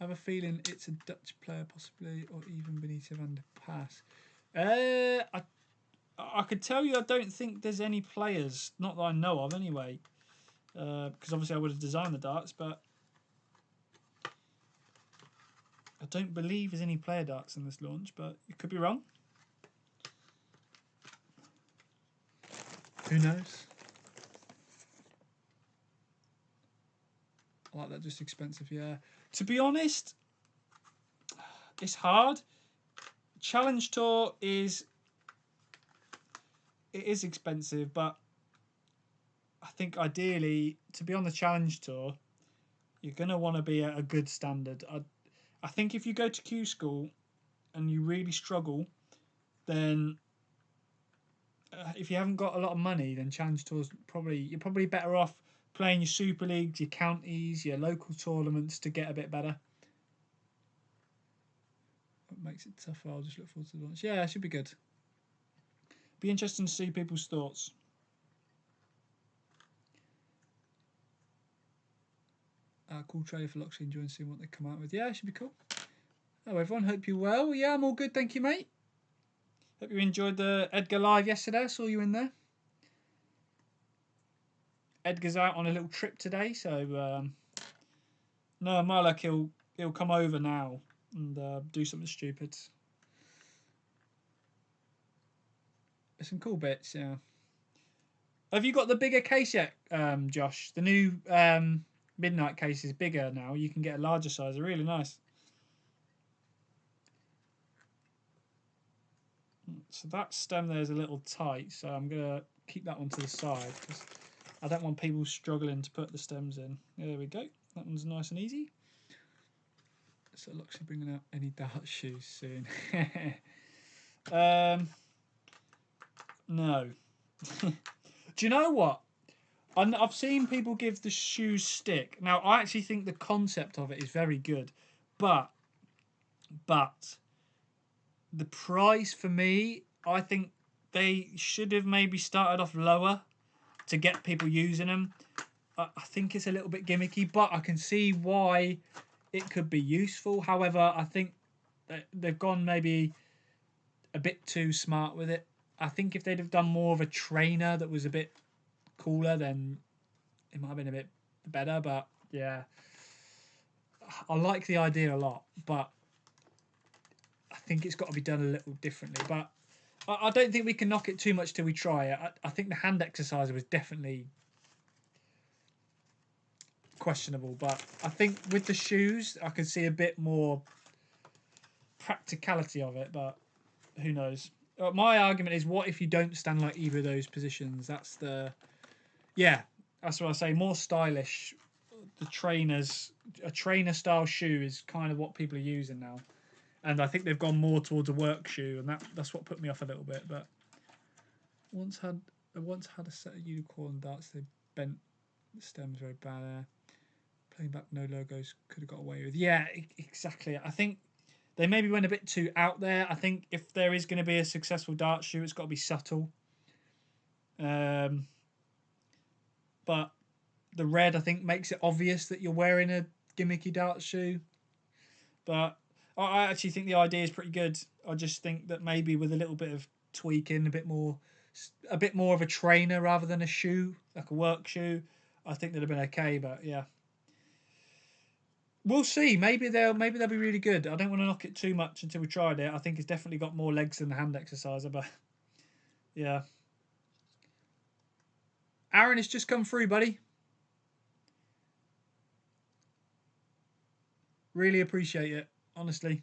have a feeling it's a Dutch player, possibly, or even Benito van der Paas. I could tell you I don't think there's any players, not that I know of anyway, because obviously I would have designed the darts, but I don't believe there's any player darts in this launch, but you could be wrong. Who knows? I like that, just expensive, yeah. To be honest, it's hard. Challenge Tour is expensive, but I think ideally to be on the Challenge Tour, you're gonna want to be at a good standard. I think if you go to Q School and you really struggle, then if you haven't got a lot of money, then Challenge Tour's you're probably better off playing your Super Leagues, your counties, your local tournaments to get a bit better. What makes it tougher? I'll just look forward to the launch. Yeah, it should be good. Be interesting to see people's thoughts. Cool trailer for Loxley, enjoying seeing what they come out with. Yeah, it should be cool. Hello everyone, hope you're well. Yeah, I'm all good, thank you, mate. Hope you enjoyed the Edgar live yesterday. I saw you in there. Edgar's out on a little trip today, so no, my luck, he'll come over now and do something stupid. There's some cool bits, yeah. Have you got the bigger case yet, Josh? The new Midnight case is bigger now. You can get a larger size. They're really nice. So that stem there is a little tight, so I'm going to keep that one to the side because I don't want people struggling to put the stems in. There we go. That one's nice and easy. So Luxy bringing out any dart shoes soon. No. Do you know what? I've seen people give the shoes stick. Now, I actually think the concept of it is very good, but the price for me, I think they should have maybe started off lower to get people using them. I think it's a little bit gimmicky, but I can see why it could be useful. However, I think they've gone maybe a bit too smart with it. I think if they'd have done more of a trainer that was a bit cooler, then it might have been a bit better. But yeah, I like the idea a lot, but I think it's got to be done a little differently. But I don't think we can knock it too much till we try it. I think the hand exerciser was definitely questionable, but I think with the shoes I could see a bit more practicality of it, but who knows. My argument is, what if you don't stand like either of those positions? That's what I say, more stylish. A trainer style shoe is kind of what people are using now, and I think they've gone more towards a work shoe, and that's what put me off a little bit. But I once had a set of unicorn darts. They bent the stems very bad there. Playing back no logos, could have got away with. Yeah, exactly. I think they maybe went a bit too out there. I think if there is going to be a successful dart shoe, it's got to be subtle. But the red, I think, makes it obvious that you're wearing a gimmicky dart shoe. But I actually think the idea is pretty good. I just think that maybe with a little bit of tweaking, a bit more of a trainer rather than a shoe, like a work shoe, I think they'd have been okay. But yeah. We'll see. Maybe they'll be really good. I don't want to knock it too much until we tried it. I think it's definitely got more legs than the hand exerciser, but yeah. Aaron, it's just come through, buddy. Really appreciate it, honestly.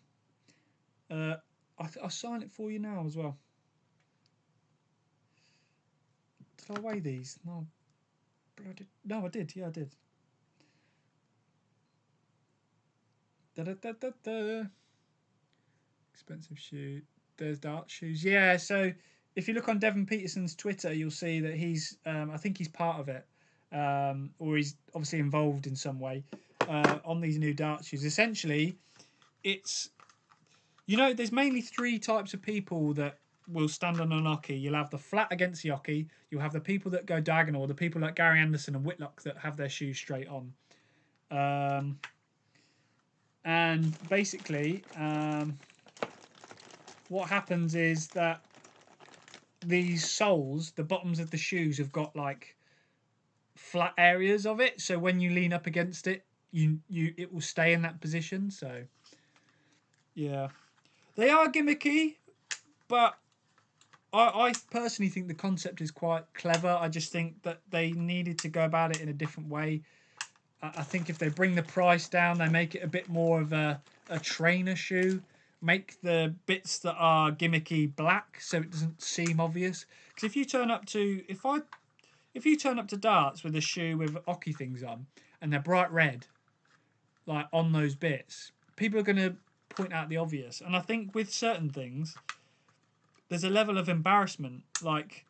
I'll sign it for you now as well. Did I weigh these? No, I did. Yeah, I did. Da. Expensive shoe. There's dart shoes. Yeah, so if you look on Devon Peterson's Twitter, you'll see that he's I think he's part of it, or he's obviously involved in some way on these new dart shoes. Essentially, it's there's mainly three types of people that will stand on an ocky. You'll have the flat against the ocky. You'll have the people that go diagonal, the people like Gary Anderson and Whitlock that have their shoes straight on. And basically, what happens is that these soles, the bottoms of the shoes, have got like flat areas of it. So when you lean up against it, it will stay in that position. So yeah, they are gimmicky, but I personally think the concept is quite clever. I just think that they needed to go about it in a different way. I think if they bring the price down, they make it a bit more of a trainer shoe. Make the bits that are gimmicky black so it doesn't seem obvious. Because if you turn up to if you turn up to darts with a shoe with ocky things on and they're bright red, like on those bits, people are going to point out the obvious. And I think with certain things, there's a level of embarrassment, like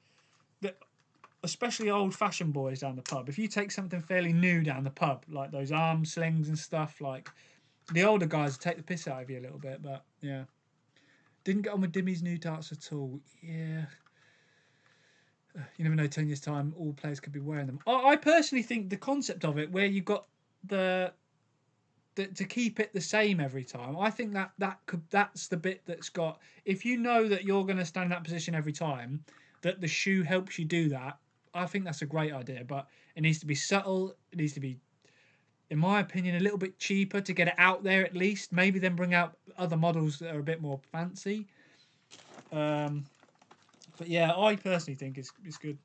especially old-fashioned boys down the pub. If you take something fairly new down the pub, like those arm slings and stuff, like the older guys take the piss out of you a little bit. But yeah, didn't get on with Dimmy's new darts at all. Yeah, you never know. 10 years time, all players could be wearing them. I personally think the concept of it, where you got the to keep it the same every time, I think that's the bit that's got. If you know that you're going to stand in that position every time, that the shoe helps you do that. I think that's a great idea, but it needs to be subtle. It needs to be, in my opinion, a little bit cheaper to get it out there at least. Maybe then bring out other models that are a bit more fancy. But yeah, I personally think it's good.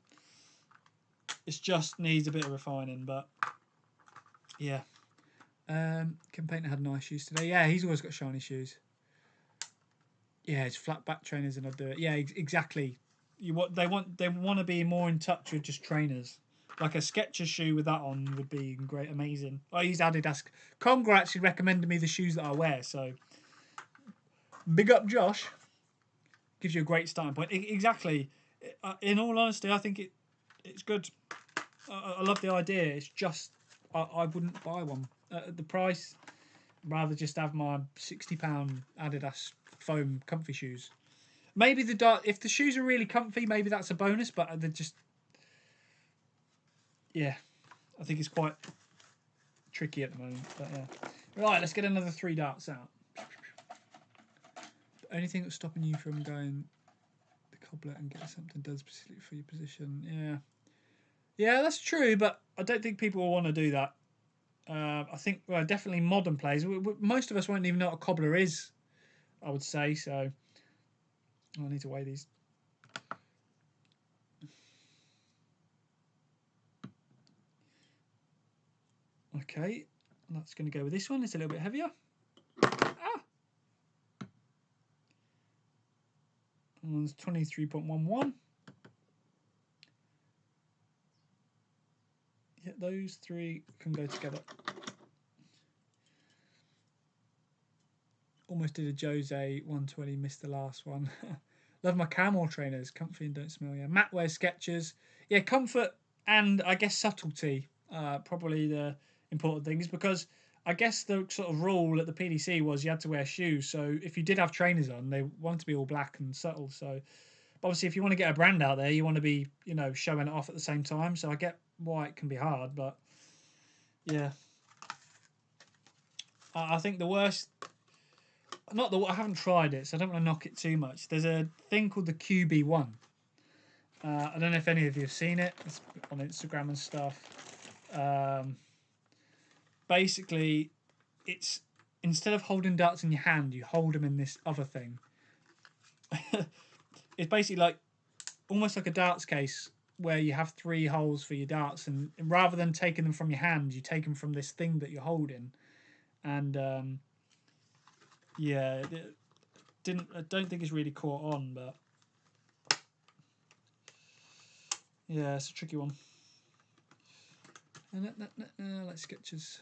It just needs a bit of refining, but yeah. Kim Painter had nice shoes today. Yeah, he's always got shiny shoes. Yeah, it's flat back trainers and I'd do it. Yeah, exactly. They want to be more in touch with just trainers. Like a Skechers shoe with that on would be great, amazing. I use Adidas. Congra actually recommended me the shoes that I wear, so big up Josh. Gives you a great starting point. Exactly. In all honesty, I think it's good. I love the idea. It's just I wouldn't buy one at the price. I'd rather just have my £60 Adidas foam comfy shoes. Maybe if the shoes are really comfy, maybe that's a bonus. But they're just, yeah, I think it's quite tricky at the moment. But yeah, right. Let's get another 3 darts out. The only thing that's stopping you from going the cobbler and getting something done specifically for your position, yeah, that's true. But I don't think people will want to do that. I think definitely modern players. Most of us won't even know what a cobbler is, I would say. So I need to weigh these. Okay, that's going to go with this one. It's a little bit heavier. Ah! One's 23.11. Yeah, those 3 can go together. Almost did a Jose 120, missed the last one. Love my camel trainers, comfy and don't smell. Yeah, Matt wears Skechers. Yeah, comfort and I guess subtlety, probably the important things, because I guess the sort of rule at the PDC was you had to wear shoes. So if you did have trainers on, they wanted to be all black and subtle. So obviously, if you want to get a brand out there, you want to be showing it off at the same time. So I get why it can be hard, but yeah, I think the worst. Not the I haven't tried it, so I don't want to knock it too much. There's a thing called the QB1. I don't know if any of you have seen it. It's on Instagram and stuff. Basically, it's instead of holding darts in your hand, you hold them in this other thing. It's basically like almost like a darts case where you have 3 holes for your darts, and rather than taking them from your hand, you take them from this thing that you're holding. And yeah, I don't think it's really caught on, but yeah, it's a tricky one. Let's Skechers.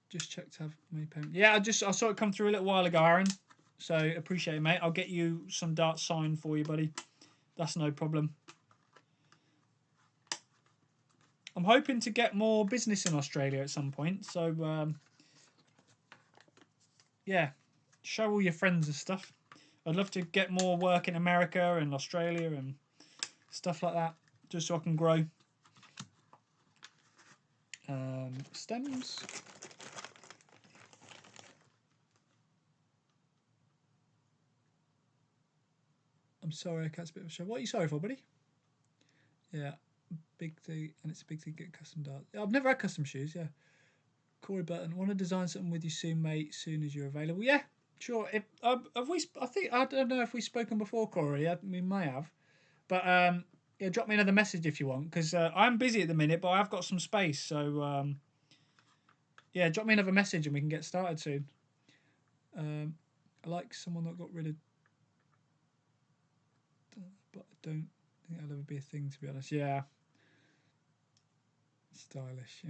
Just check to have made payment. Yeah, I saw it come through a little while ago, Aaron. So appreciate it, mate. I'll get you some darts signed for you, buddy. That's no problem. I'm hoping to get more business in Australia at some point. So, yeah, show all your friends and stuff. I'd love to get more work in America and Australia and stuff like that, just so I can grow. Stems. I'm sorry, I catch a bit of a show. What are you sorry for, buddy? Yeah, big thing, and it's a big thing to get custom darts. I've never had custom shoes, yeah. Corey Burton, want to design something with you soon, mate, soon as you're available. Yeah, sure. If, have we, I don't know if we've spoken before, Corey. We may have. But yeah, drop me another message if you want, because I'm busy at the minute, but I've got some space. So, yeah, drop me another message and we can get started soon. I like someone that got rid of... But I don't think that'll ever be a thing, to be honest. Yeah. Stylish.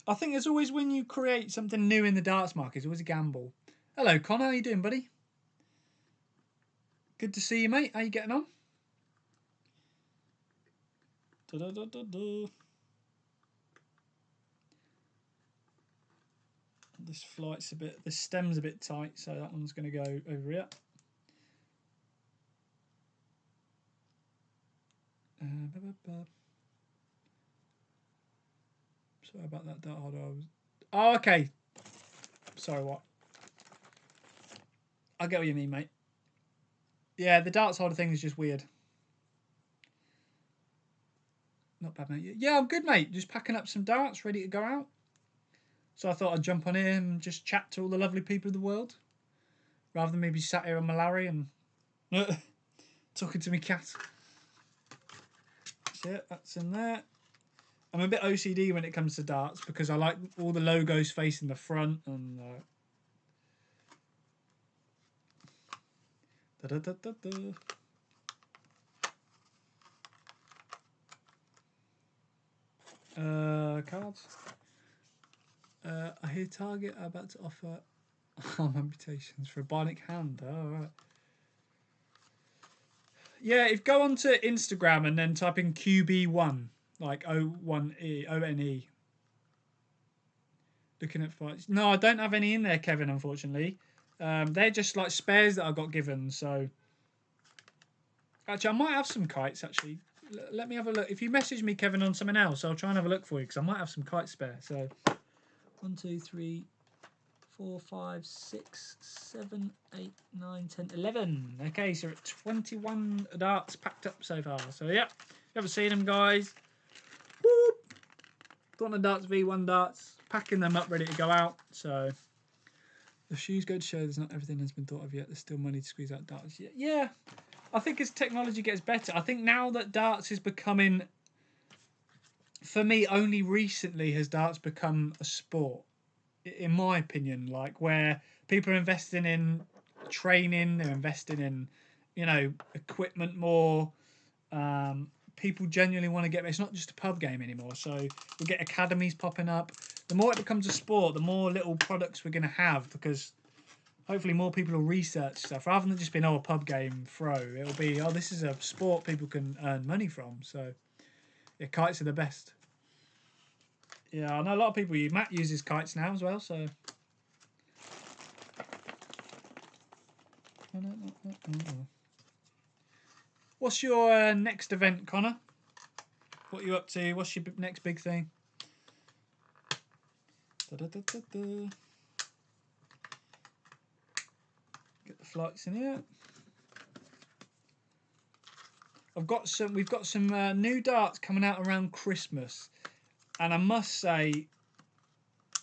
I think there's always, when you create something new in the darts market, it's always a gamble. Hello, Connor. How you doing, buddy? Good to see you, mate. How you getting on? This flight's a bit... This stem's a bit tight, so that one's going to go over here. Sorry about that dart holder. Oh, okay. Sorry, what? I get what you mean, mate. Yeah, the darts holder thing is just weird. Not bad, mate. Yeah, I'm good, mate. Just packing up some darts, ready to go out. So I thought I'd jump on here and just chat to all the lovely people of the world, rather than maybe sat here on my Larry and talking to me cat. That's it. That's in there. I'm a bit OCD when it comes to darts because I like all the logos facing the front and... Cards. I hear Target are about to offer arm amputations for a bionic hand. Oh, right. Yeah, if go onto Instagram and then type in QB1, like O1E, O-N-E. Looking at fights. No, I don't have any in there, Kevin, unfortunately. They're just like spares that I got given, so... Actually, I might have some kites, actually. Let me have a look. If you message me, Kevin, on something else, I'll try and have a look for you, because I might have some kites spare. So, 1, 2, 3, 4, 5, 6, 7, 8, 9, 10, 11. Okay, so at 21 darts packed up so far. So, yeah, you haven't seen them, guys. Whoop! Got darts, V1 darts, packing them up, ready to go out. So, the shoes go to show there's not everything has been thought of yet. There's still money to squeeze out darts. Yeah. I think as technology gets better, I think now that darts is becoming, for me, only recently has darts become a sport, in my opinion, like where people are investing in training, they're investing in, you know, equipment more. People genuinely want to get, it's not just a pub game anymore. So we get academies popping up. The more it becomes a sport, the more little products we're going to have, because hopefully more people will research stuff rather than just being, oh, a pub game throw. It'll be, oh, this is a sport people can earn money from. So, yeah, kites are the best. Yeah, I know a lot of people. Matt uses kites now as well, so. What's your next event, Connor? What are you up to? What's your next big thing? Get the flights in here. We've got some new darts coming out around Christmas, and I must say,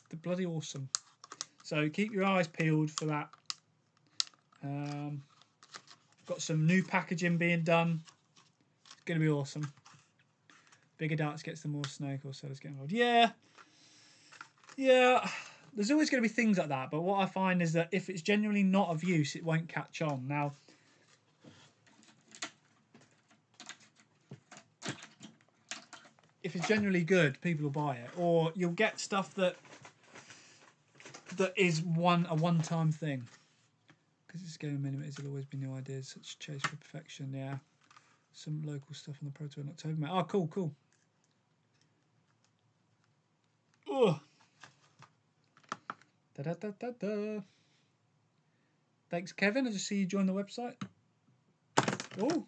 they're bloody awesome. So keep your eyes peeled for that. Got some new packaging being done. It's going to be awesome. Bigger darts gets the more snake, or sellers get involved. Yeah. There's always going to be things like that, but what I find is that if it's genuinely not of use, it won't catch on. Now, if it's genuinely good, people will buy it, or you'll get stuff that is a one-time thing. Because it's game of millimeters, there'll always be new ideas, such chase for perfection. Yeah, some local stuff on the Pro Tour in October, mate. Oh, cool, cool. Oh. Da da da da da. Thanks, Kevin. I just see you join the website. Oh.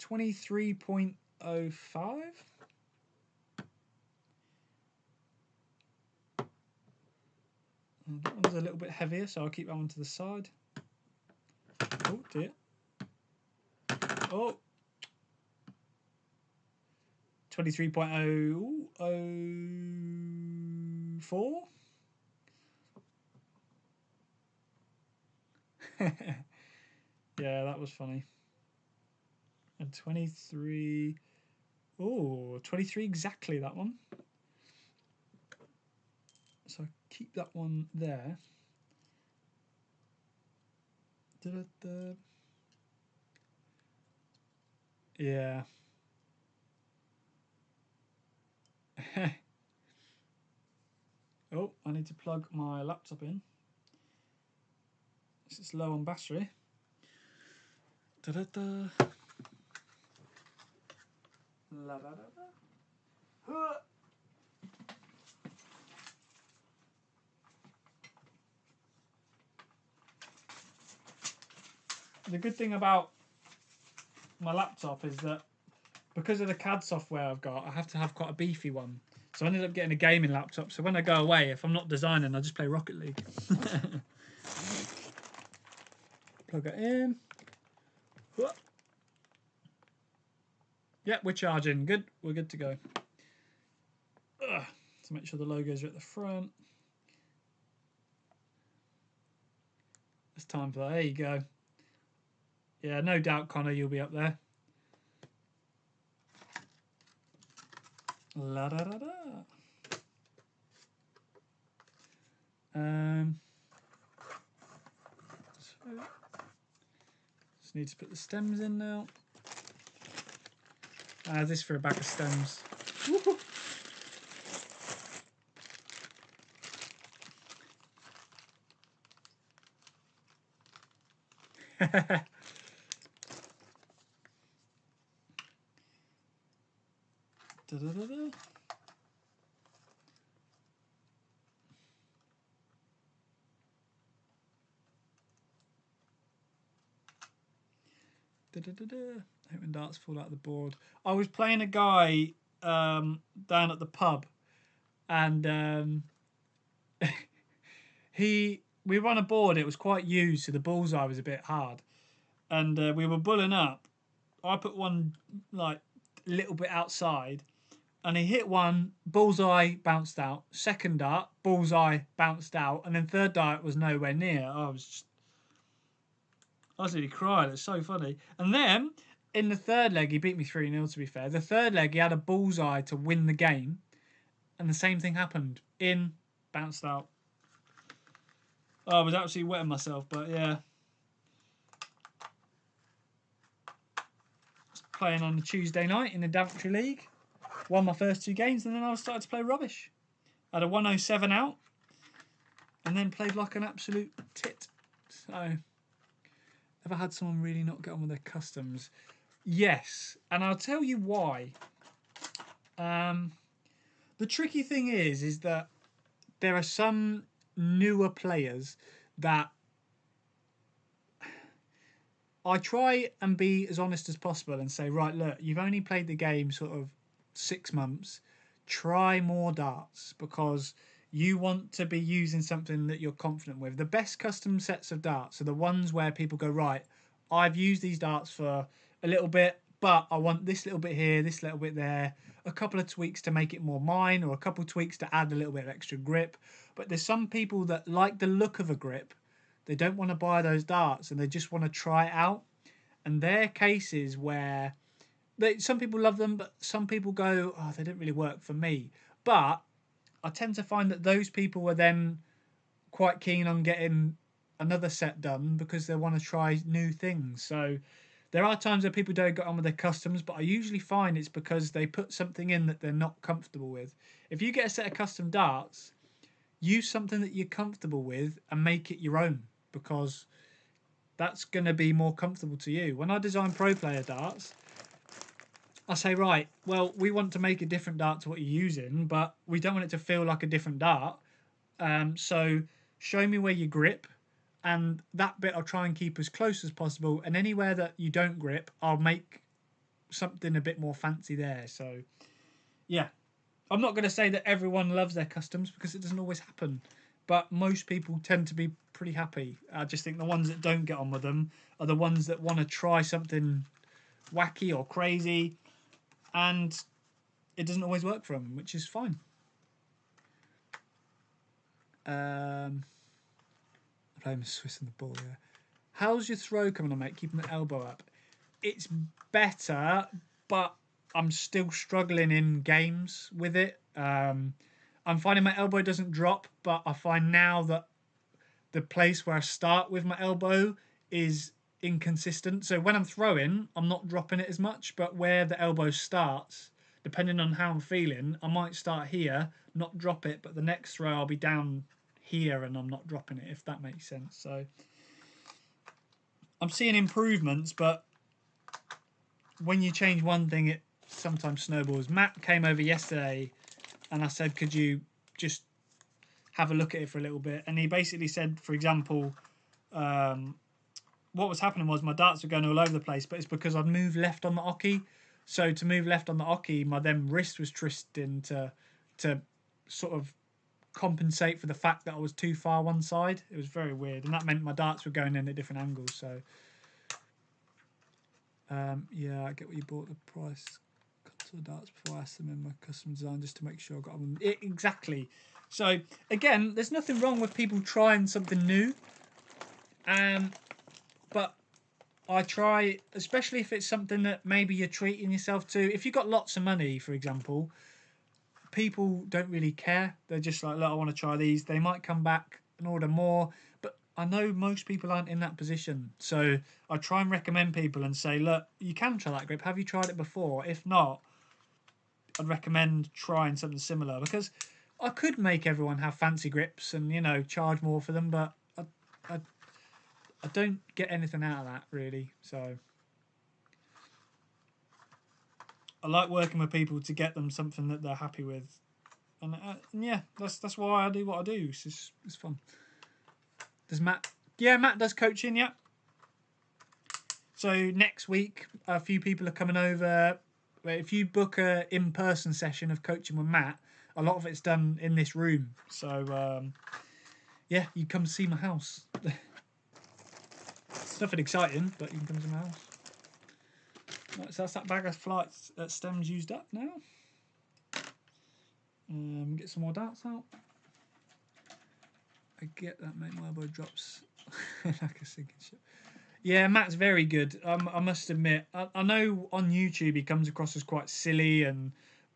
23.05. That one's a little bit heavier, so I'll keep that one to the side. Oh dear. Oh. 23.004. Yeah, that was funny. And 23. Oh, 23 exactly, that one. So keep that one there. Da-da-da. Yeah. Oh, I need to plug my laptop in. It's low on battery. Da-da-da. La-da-da-da. The good thing about my laptop is that because of the CAD software I've got, I have to have quite a beefy one. So I ended up getting a gaming laptop. So when I go away, if I'm not designing, I just play Rocket League. Plug it in. Yep, we're charging. Good. We're good to go. To make sure the logos are at the front. It's time for that. There you go. Yeah, no doubt, Connor, you'll be up there. La da da da. So just need to put the stems in now. This for a bag of stems. Da, da, da, da. Da, da, da, da. I hate when darts fall out of the board. I was playing a guy down at the pub, and we were on a board. It was quite used, so the bullseye was a bit hard, and we were bulling up. I put one like a little bit outside, and he hit one, bullseye bounced out. Second dart, bullseye bounced out, and then third dart was nowhere near. I was really crying. It's so funny. And then in the third leg, he beat me 3-0, to be fair. The third leg, he had a bullseye to win the game, and the same thing happened. In, bounced out. Oh, I was absolutely wetting myself, but yeah. Playing on a Tuesday night in the Daventry League. Won my first 2 games, and then I started to play rubbish. I had a 107 out, and then played like an absolute tit. So, ever had someone really not get on with their customs? Yes, and I'll tell you why. The tricky thing is that there are some newer players that I try and be as honest as possible and say, right, look, you've only played the game sort of 6 months. Try more darts because you want to be using something that you're confident with. The best custom sets of darts are the ones where people go, right, I've used these darts for a little bit, but I want this little bit here, this little bit there, a couple of tweaks to make it more mine, or a couple of tweaks to add a little bit of extra grip. But there's some people that like the look of a grip. They don't want to buy those darts and they just want to try it out. And there are cases where some people love them, but some people go, oh, they don't really work for me. But I tend to find that those people are then quite keen on getting another set done because they want to try new things. So there are times where people don't get on with their customs, but I usually find it's because they put something in that they're not comfortable with. If you get a set of custom darts, use something that you're comfortable with and make it your own, because that's going to be more comfortable to you. When I design pro player darts, I say, right, well, we want to make a different dart to what you're using, but we don't want it to feel like a different dart. So show me where you grip, and that bit I'll try and keep as close as possible. And anywhere that you don't grip, I'll make something a bit more fancy there. So, yeah. I'm not going to say that everyone loves their customs, because it doesn't always happen. But most people tend to be pretty happy. I just think the ones that don't get on with them are the ones that want to try something wacky or crazy, and it doesn't always work for them, which is fine. I'm playing Swiss in the ball here. How's your throw coming on, mate? Keeping the elbow up. It's better, but I'm still struggling in games with it. I'm finding my elbow doesn't drop, but I find now that the place where I start with my elbow is inconsistent. So when I'm throwing, I'm not dropping it as much, but where the elbow starts, depending on how I'm feeling, I might start here, not drop it, but the next throw I'll be down here and I'm not dropping it, if that makes sense. So I'm seeing improvements, but when you change one thing, it sometimes snowballs. Matt came over yesterday and I said, could you just have a look at it for a little bit? And he basically said, for example, what was happening was my darts were going all over the place, but it's because I'd moved left on the oki. So to move left on the oki, my then wrist was twisting to sort of compensate for the fact that I was too far one side. It was very weird, and that meant my darts were going in at different angles. So yeah, I get what you bought the price to the darts before I asked them in my custom design, just to make sure I got them. Exactly. So again, there's nothing wrong with people trying something new, but I try, especially if it's something that maybe you're treating yourself to. If you've got lots of money, for example, people don't really care. They're just like, look, I want to try these. They might come back and order more, but I know most people aren't in that position. So I try and recommend people and say, look, you can try that grip. Have you tried it before? If not, I'd recommend trying something similar, because I could make everyone have fancy grips and, you know, charge more for them, but I don't get anything out of that, really. So I like working with people to get them something that they're happy with, and yeah, that's why I do what I do. It's fun. Does Matt? Yeah, Matt does coaching. Yeah. So next week, a few people are coming over. If you book a in-person session of coaching with Matt, a lot of it's done in this room. So yeah, you come see my house. It's nothing exciting, but you can come to my house. Right, so that's that bag of flights stems used up now. Get some more darts out. I get that, mate. My elbow drops like a sinking ship. Yeah, Matt's very good. I must admit. I know on YouTube he comes across as quite silly,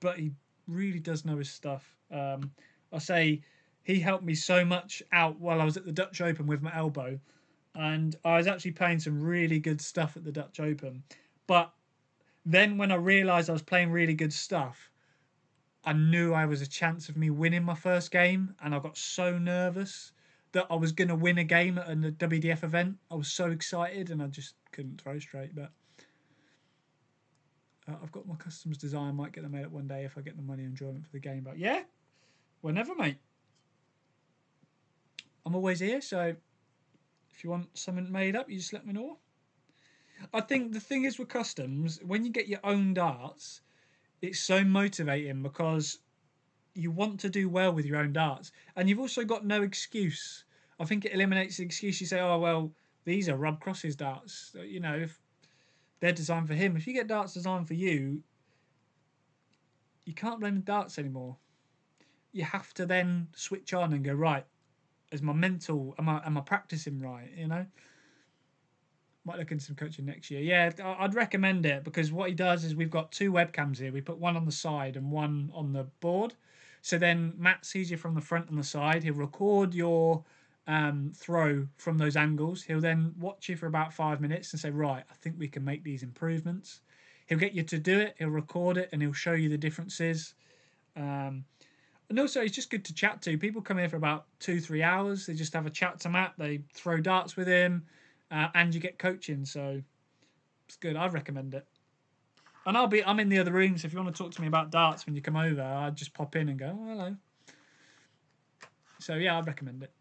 but he really does know his stuff. I say he helped me so much out while I was at the Dutch Open with my elbow, and I was actually playing some really good stuff at the Dutch Open. But then when I realised I was playing really good stuff, I knew I was a chance of me winning my first game, and I got so nervous that I was going to win a game at a WDF event. I was so excited, and I just couldn't throw straight. But I've got my customs design. Might get them made up one day if I get the money and enjoyment for the game. But yeah, whenever, mate. I'm always here, so if you want something made up, you just let me know. I think the thing is with customs, when you get your own darts, it's so motivating because you want to do well with your own darts, and you've also got no excuse. I think it eliminates the excuse. You say, oh well, these are Rob Cross's darts, you know, if they're designed for him. If you get darts designed for you, you can't blame the darts anymore. You have to then switch on and go, right, is my mental, am I practicing right, you know? Might look into some coaching next year. Yeah, I'd recommend it, because what he does is we've got two webcams here. We put one on the side and one on the board. So then Matt sees you from the front and the side. He'll record your throw from those angles. He'll then watch you for about 5 minutes and say, right, I think we can make these improvements. He'll get you to do it. He'll record it and he'll show you the differences. And also, he's just good to chat to. People come here for about 2-3 hours. They just have a chat to Matt. They throw darts with him, and you get coaching. So it's good. I'd recommend it. And I'm in the other room. So if you want to talk to me about darts when you come over, I'd just pop in and go, oh, hello. So yeah, I'd recommend it.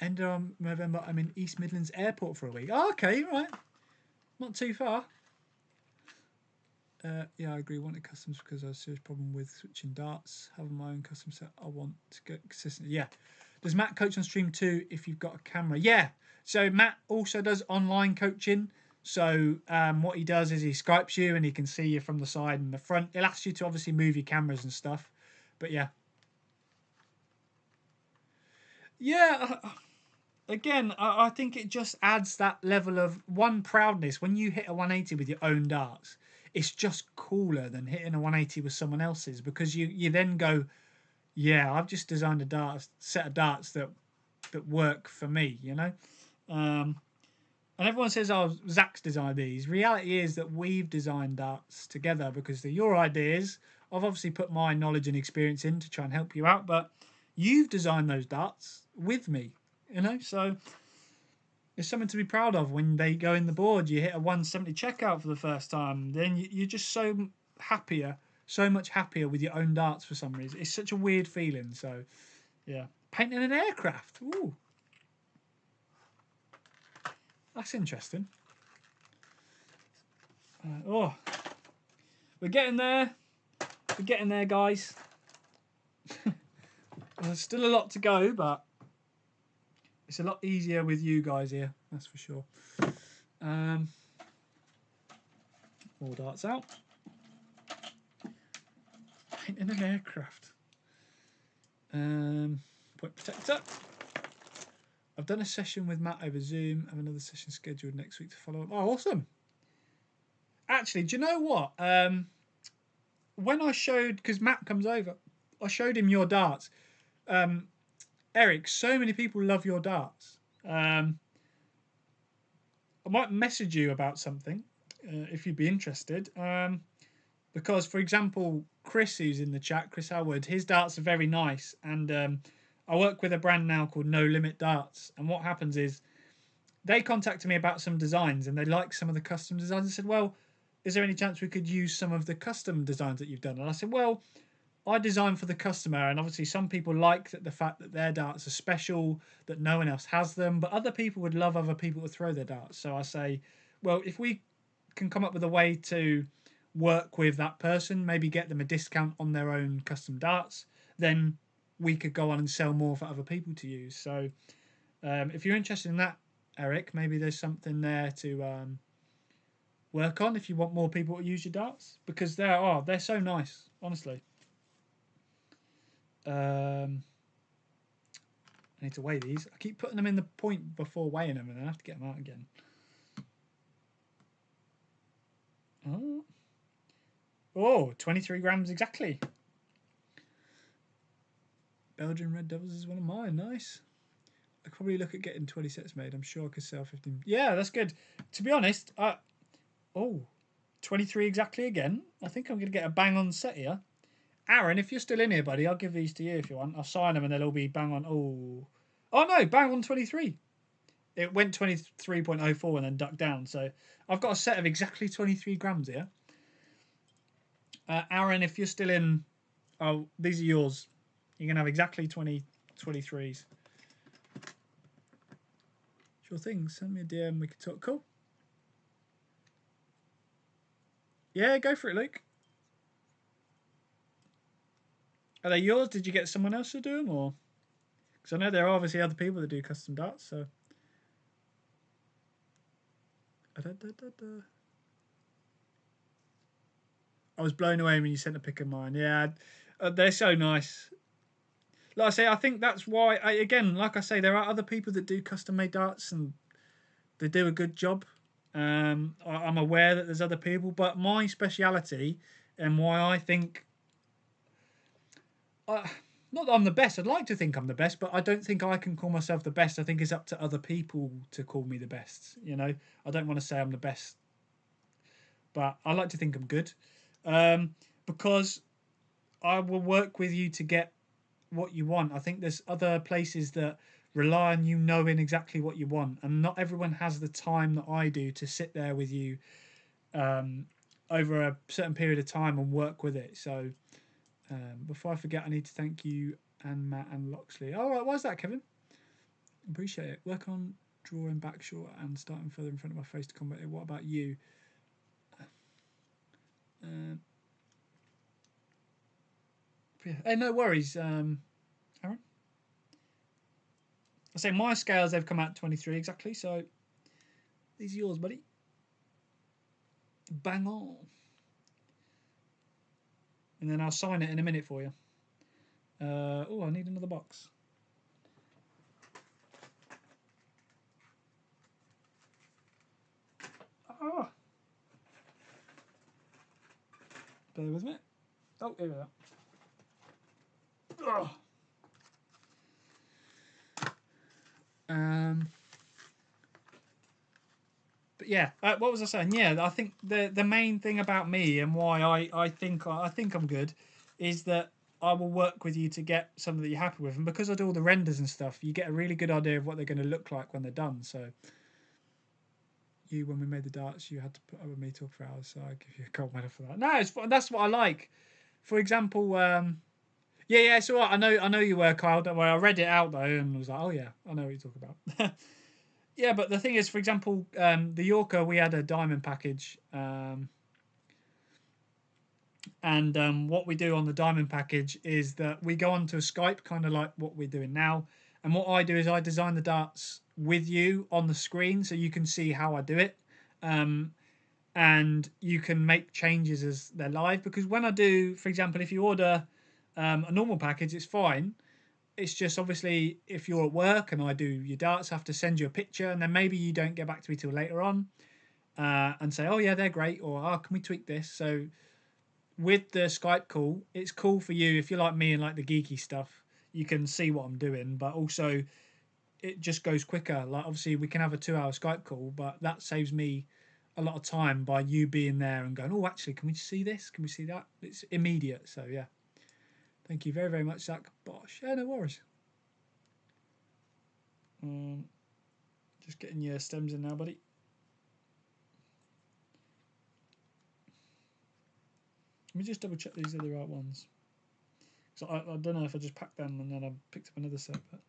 End of November, I'm in East Midlands Airport for a week. Oh, okay, right. Not too far. Yeah, I agree. Wanted customs because I have a serious problem with switching darts. Having my own custom set, I want to get consistent. Yeah. Does Matt coach on stream too if you've got a camera? Yeah. So Matt also does online coaching. So what he does is he Skypes you and he can see you from the side and the front. He'll ask you to obviously move your cameras and stuff. But yeah. Yeah. Again, I think it just adds that level of proudness when you hit a 180 with your own darts. It's just cooler than hitting a 180 with someone else's, because you then go, yeah, I've just designed a set of darts that work for me, you know. And everyone says, oh, Zach's designed these. Reality is that we've designed darts together because they're your ideas. I've obviously put my knowledge and experience in to try and help you out, but you've designed those darts with me, you know. So it's something to be proud of when they go in the board. You hit a 170 checkout for the first time, then you're just so much happier with your own darts for some reason. It's such a weird feeling. So yeah, painting an aircraft. Ooh, that's interesting. Oh, we're getting there. We're getting there, guys. There's still a lot to go, but it's a lot easier with you guys here, that's for sure. More darts out. Painting an aircraft. Point protector. I've done a session with Matt over Zoom. I have another session scheduled next week to follow up. Oh, awesome. Actually, do you know what? When I showed, because Matt comes over, I showed him your darts. Eric, so many people love your darts. I might message you about something if you'd be interested. Because, for example, Chris, who's in the chat, Chris Howard, his darts are very nice. And I work with a brand now called No Limit Darts. And what happens is they contacted me about some designs and they like some of the custom designs. I said, well, is there any chance we could use some of the custom designs that you've done? And I said, well, I design for the customer, and obviously some people like the fact that their darts are special, that no one else has them, but other people would love other people to throw their darts. So I say, well, if we can come up with a way to work with that person, maybe get them a discount on their own custom darts, then we could go on and sell more for other people to use. So if you're interested in that, Eric, maybe there's something there to work on if you want more people to use your darts, because they're so nice, honestly. I need to weigh these. I keep putting them in the point before weighing them, and I have to get them out again. Oh, 23 grams exactly. Belgian Red Devils is one of mine. Nice. I could probably look at getting 20 sets made. I'm sure I could sell 15. Yeah, that's good. To be honest, 23 exactly again. I think I'm going to get a bang on set here. Aaron, if you're still in here, buddy, I'll give these to you if you want. I'll sign them and they'll all be bang on. Oh no, bang on 23. It went 23.04 and then ducked down. So I've got a set of exactly 23 grams here. Aaron, if you're still in, these are yours. You're going to have exactly 23s. Sure thing. Send me a DM. We can talk. Cool. Yeah, go for it, Luke. Are they yours? Did you get someone else to do them, or? Because I know there are obviously other people that do custom darts. So. I was blown away when you sent a pic of mine. Yeah, they're so nice. Like I say, I think that's why. Like I say, there are other people that do custom made darts and they do a good job. I'm aware that there's other people, but my speciality and why I think. Not that I'm the best. I'd like to think I'm the best, but I don't think I can call myself the best. I think it's up to other people to call me the best. You know, I don't want to say I'm the best, but I like to think I'm good, because I will work with you to get what you want. I think there's other places that rely on you knowing exactly what you want, and not everyone has the time that I do to sit there with you over a certain period of time and work with it. So before I forget, I need to thank you and Matt and Loxley. All right, why's that, Kevin? Appreciate it. Work on drawing back short and starting further in front of my face to combat it. What about you? Hey, no worries, Aaron. I say my scales, they've come out 23 exactly, so these are yours, buddy. Bang on. And then I'll sign it in a minute for you. Oh, I need another box. Oh. Bear with me. Oh, here we are. Oh. But yeah, what was I saying? Yeah, I think the main thing about me and why I think I'm good is that I will work with you to get something that you're happy with, and because I do all the renders and stuff, you get a really good idea of what they're going to look like when they're done. So, when we made the darts, you had to put up with me talk for hours, so I give you a gold medal for that. No, it's fun. That's what I like. For example, yeah, it's all right. I know you were, Kyle. Don't worry. I read it out though, and was like, oh yeah, I know what you're talking about. Yeah, but the thing is, for example, the Yorker, we had a diamond package, and what we do on the diamond package is that we go onto a Skype, kind of like what we're doing now. And what I do is I design the darts with you on the screen, so you can see how I do it, and you can make changes as they're live. Because when I do, for example, if you order a normal package, it's fine. It's just obviously if you're at work and I do your darts, I have to send you a picture, and then maybe you don't get back to me till later on and say, oh yeah, they're great, or oh, can we tweak this? So with the Skype call, it's cool for you if you're like me and like the geeky stuff. You can see what I'm doing, but also it just goes quicker. Like obviously we can have a 2-hour Skype call, but that saves me a lot of time by you being there and going, oh, actually, can we see this? Can we see that? It's immediate. So yeah. Thank you very, very much, Zach Bosch. Yeah, no worries. Just getting your stems in now, buddy. Let me just double check these are the right ones. So I don't know if I just packed them and then I picked up another set. But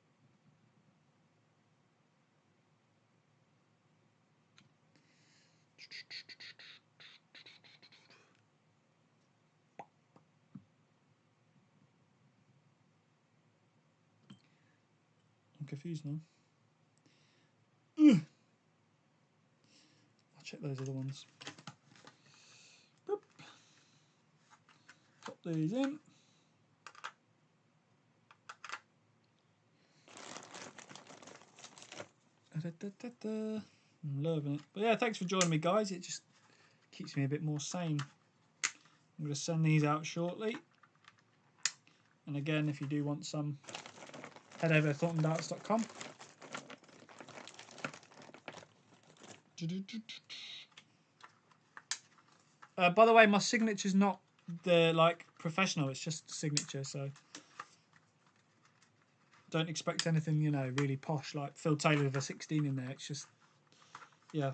I'm confused now. Ugh. I'll check those other ones. Boop. Pop these in. I'm loving it. But yeah, thanks for joining me, guys. It just keeps me a bit more sane. I'm going to send these out shortly. And again, if you do want some, head over to thorntondarts.com. By the way, my signature's not the like professional, it's just signature, so don't expect anything, you know, really posh like Phil Taylor with a 16 in there. It's just, yeah.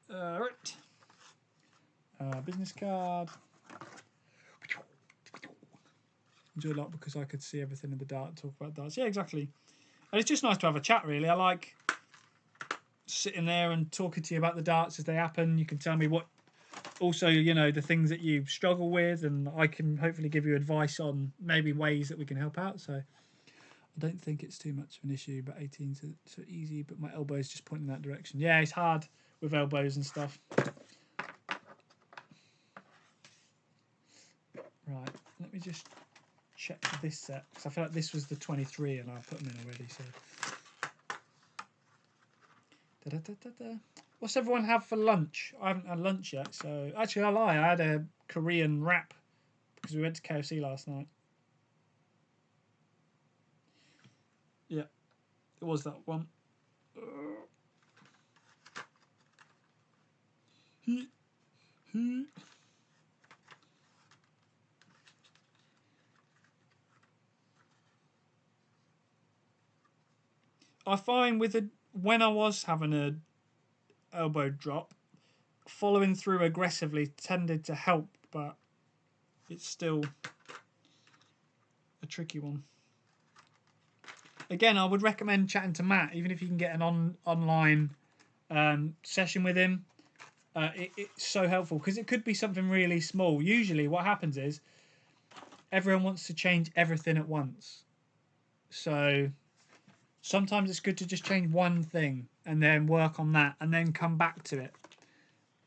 Right. Business card. Enjoy a lot because I could see everything in the dart, talk about darts. Yeah, exactly. And it's just nice to have a chat, really. I like sitting there and talking to you about the darts as they happen. You can tell me what, also, you know, the things that you struggle with, and I can hopefully give you advice on maybe ways that we can help out. So I don't think it's too much of an issue, but 18's so easy, but my elbow is just pointing that direction. Yeah, it's hard with elbows and stuff. Right, let me just check this set, because I feel like this was the 23 and I put them in already. So what's everyone have for lunch? I haven't had lunch yet, so actually I lie, I had a Korean wrap because we went to KFC last night. Yeah, it was that one. I find when I was having a elbow drop, following through aggressively tended to help, but it's still a tricky one. Again, I would recommend chatting to Matt, even if you can get an online session with him. It's so helpful because it could be something really small. Usually what happens is everyone wants to change everything at once. So sometimes it's good to just change one thing and then work on that and then come back to it.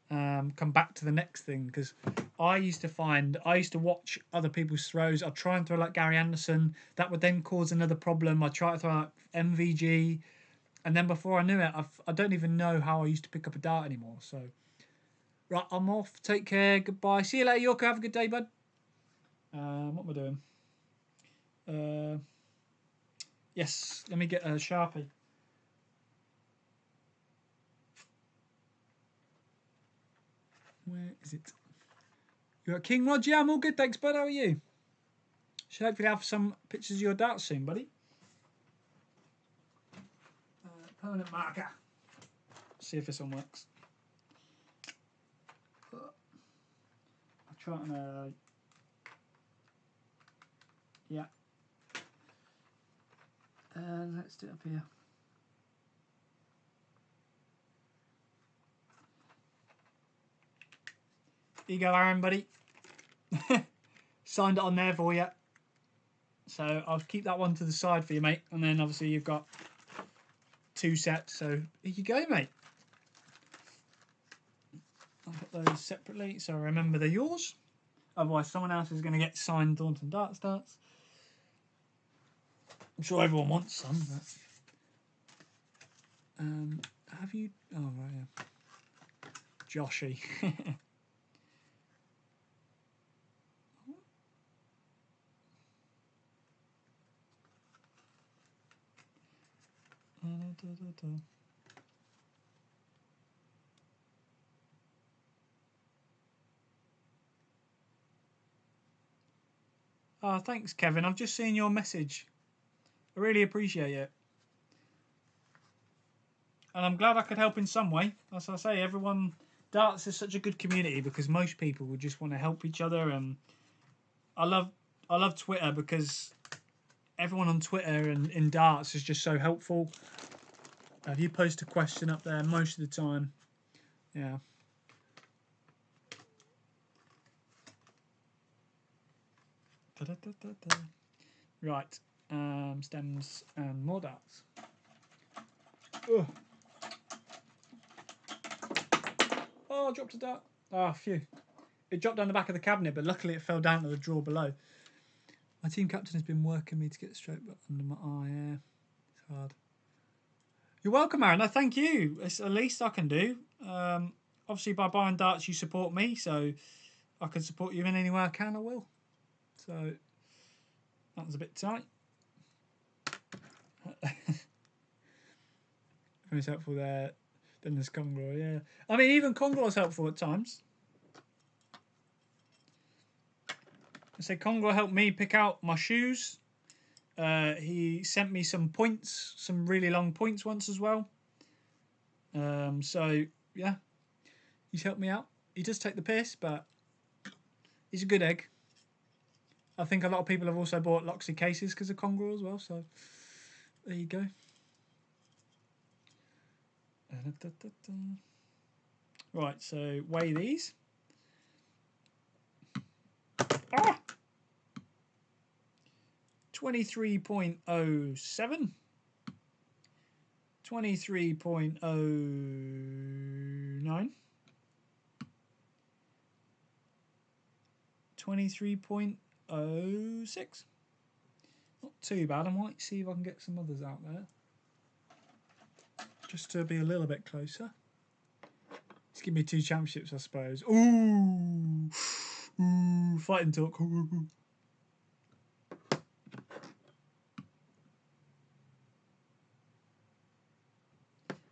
Come back to the next thing, because I used to watch other people's throws. I'd try and throw like Gary Anderson. That would then cause another problem. I'd try to throw like MVG. And then before I knew it, I don't even know how I used to pick up a dart anymore. So, right, I'm off. Take care. Goodbye. See you later, Yorker. Have a good day, bud. What am I doing? Yes, let me get a Sharpie. Where is it? You're at King Rod. Yeah, I'm all good, thanks, bud. How are you? Should hopefully have some pictures of your darts soon, buddy. Permanent marker. See if this one works. I'll try and yeah. Let's do it up here. Here you go, Aaron, buddy. Signed it on there for you. So I'll keep that one to the side for you, mate. And then obviously you've got 2 sets. So here you go, mate. I'll put those separately so remember they're yours. Otherwise someone else is going to get signed Daunton Darts darts. I'm sure everyone wants some, but have you? Oh right, yeah. Joshy. Oh, thanks, Kevin. I've just seen your message. I really appreciate it. And I'm glad I could help in some way. As I say, darts is such a good community because most people would just want to help each other. And I love Twitter because everyone on Twitter and in darts is just so helpful. If you post a question up there most of the time, yeah. Right, stems and more darts. Ugh. Oh, I dropped a dart. Oh, phew. It dropped down the back of the cabinet, but luckily it fell down to the drawer below. My team captain has been working me to get the stroke under my eye. Yeah, it's hard. You're welcome, Aaron. No, thank you. It's the least I can do. Obviously, by buying darts, you support me, so I can support you in any way I can. I will. So that was a bit tight. It's helpful there. Then there's Congror, yeah. I mean, even Congror's helpful at times. I say Congror helped me pick out my shoes. He sent me some points, some really long points once as well. So, yeah, he's helped me out. He does take the piss, but he's a good egg. I think a lot of people have also bought Loxley cases because of Congror as well, so there you go. Right, so weigh these. Ah! 23.07. 23.09. 23.06. Not too bad. I might see if I can get some others out there. Just to be a little bit closer. Just give me 2 championships, I suppose. Ooh. Ooh. Fighting talk. Ooh.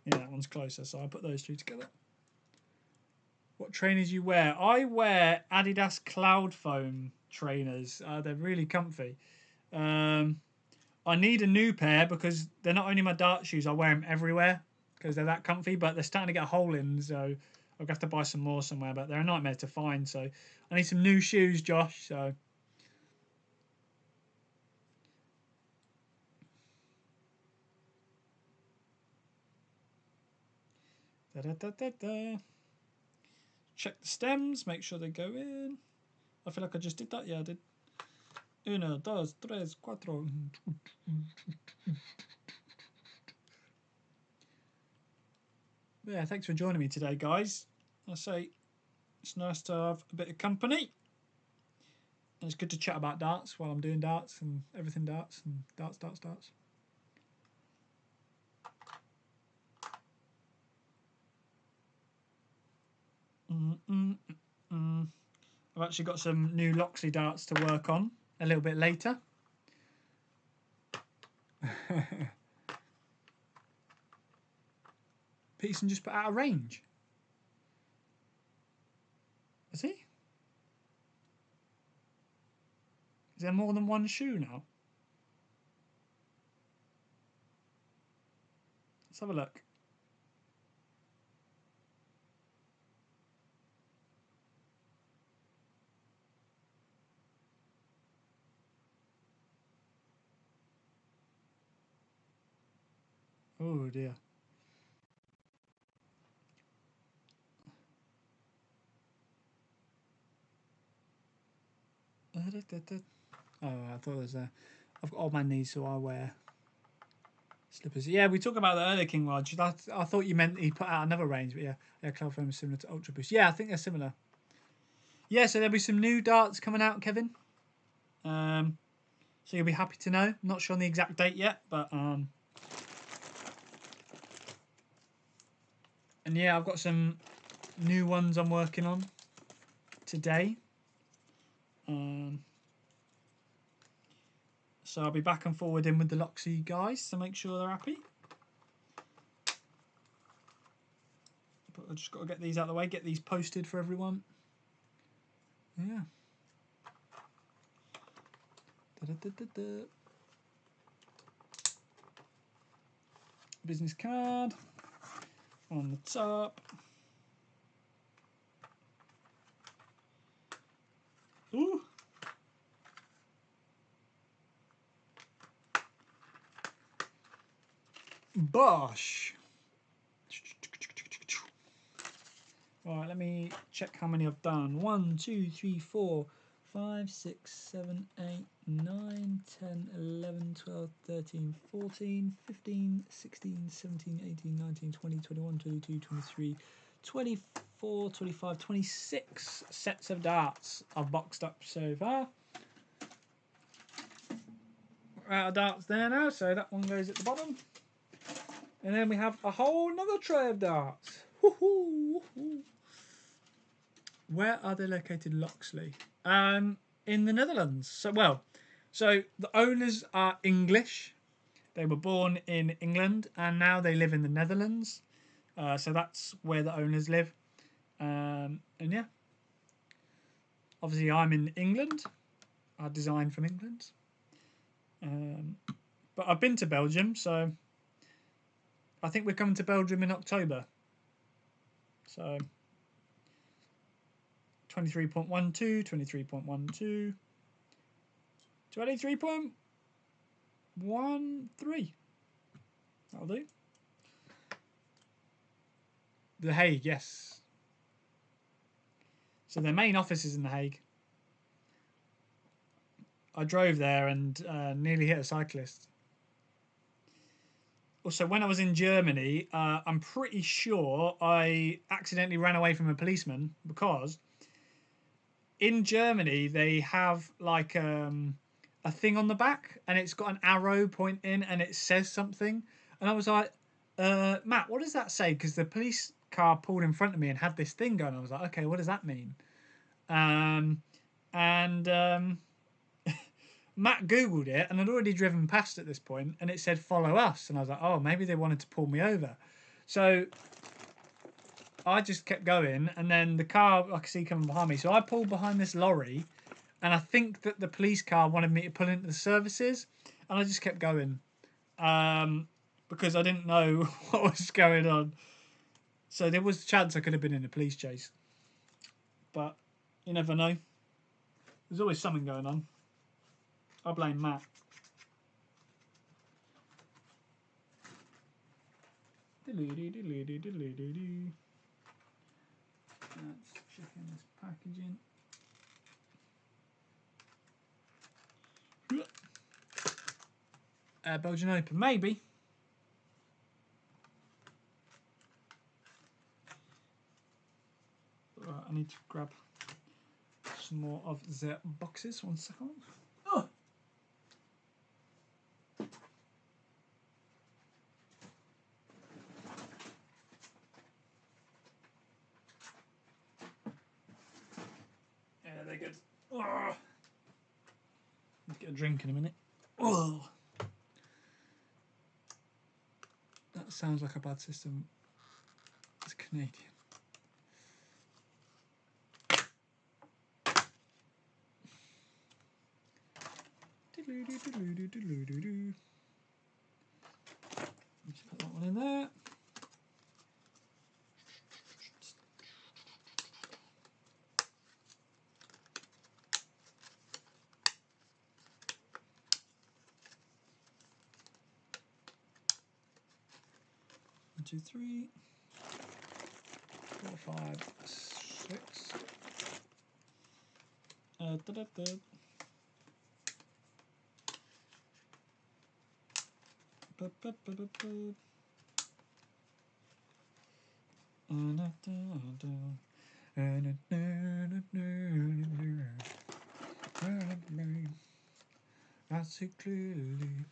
Yeah, that one's closer, so I'll put those 2 together. What trainers you wear? I wear Adidas Cloud Foam trainers. They're really comfy. Um, I need a new pair because they're not only my dart shoes. I wear them everywhere because they're that comfy. But they're starting to get a hole in, so I'll have to buy some more somewhere. But they're a nightmare to find. So I need some new shoes, Josh. So. Da, da, da, da, da. Check the stems, make sure they go in. I feel like I just did that. Yeah, I did. Uno, dos, tres, cuatro. Yeah, thanks for joining me today, guys. I say it's nice to have a bit of company. And it's good to chat about darts while I'm doing darts and everything darts and darts. I've actually got some new Loxley darts to work on a little bit later. Peterson just put out a range. Is he? Is there more than one shoe now? Let's have a look. Oh dear. Oh, I thought it was there. I've got old man knees, so I wear slippers. Yeah, we talk about the earlier King Lodge. I thought you meant he put out another range, but yeah, Cloud Foam is similar to Ultra Boost. Yeah, I think they're similar. Yeah, so there'll be some new darts coming out, Kevin. So you'll be happy to know. Not sure on the exact date yet, but and yeah, I've got some new ones I'm working on today. So I'll be back and forward in with the Loxley guys to make sure they're happy. But I've just got to get these out of the way, get these posted for everyone. Yeah. Business card on the top. Ooh. Bosh. Alright, let me check how many I've done. 1, 2, 3, 4, 5, 6, 7, 8, 9, 10, 11, 12, 13, 14, 15, 16, 17, 18, 19, 20, 21, 22, 23, 24, 25, 26 sets of darts I've boxed up so far. We're out of darts there now, so that one goes at the bottom. And then we have a whole nother tray of darts. Woohoo! Where are they located, Loxley? In the Netherlands. So the owners are English. They were born in England and now they live in the Netherlands. So that's where the owners live. And yeah, obviously I'm in England. I designed from England. But I've been to Belgium, so I think we're coming to Belgium in October. So 23.12, 23.12, 23.13. That'll do. The Hague, yes. So their main office is in The Hague. I drove there and nearly hit a cyclist. Also, when I was in Germany, I'm pretty sure I accidentally ran away from a policeman because in Germany they have like a thing on the back and it's got an arrow pointing and it says something. And I was like, Matt, what does that say? Because the police car pulled in front of me and had this thing going. I was like, okay, what does that mean? Matt Googled it and I'd already driven past at this point and it said follow us and I was like, oh, maybe they wanted to pull me over. So I just kept going, and then the car I could see coming behind me. So I pulled behind this lorry, and I think that the police car wanted me to pull into the services, and I just kept going because I didn't know what was going on. So there was a chance I could have been in a police chase, but you never know. There's always something going on. I blame Matt. Let's check in this packaging. Belgian Open, maybe. Right, I need to grab some more of the boxes. 1 second. Oh. Yeah, they're good. Oh. Let's get a drink in a minute. Oh. That sounds like a bad system. It's Canadian. Just put that one in there. One, two, three, 4, 5, 6. Da, da, da. Ba, ba, ba, ba, ba. I see clearly.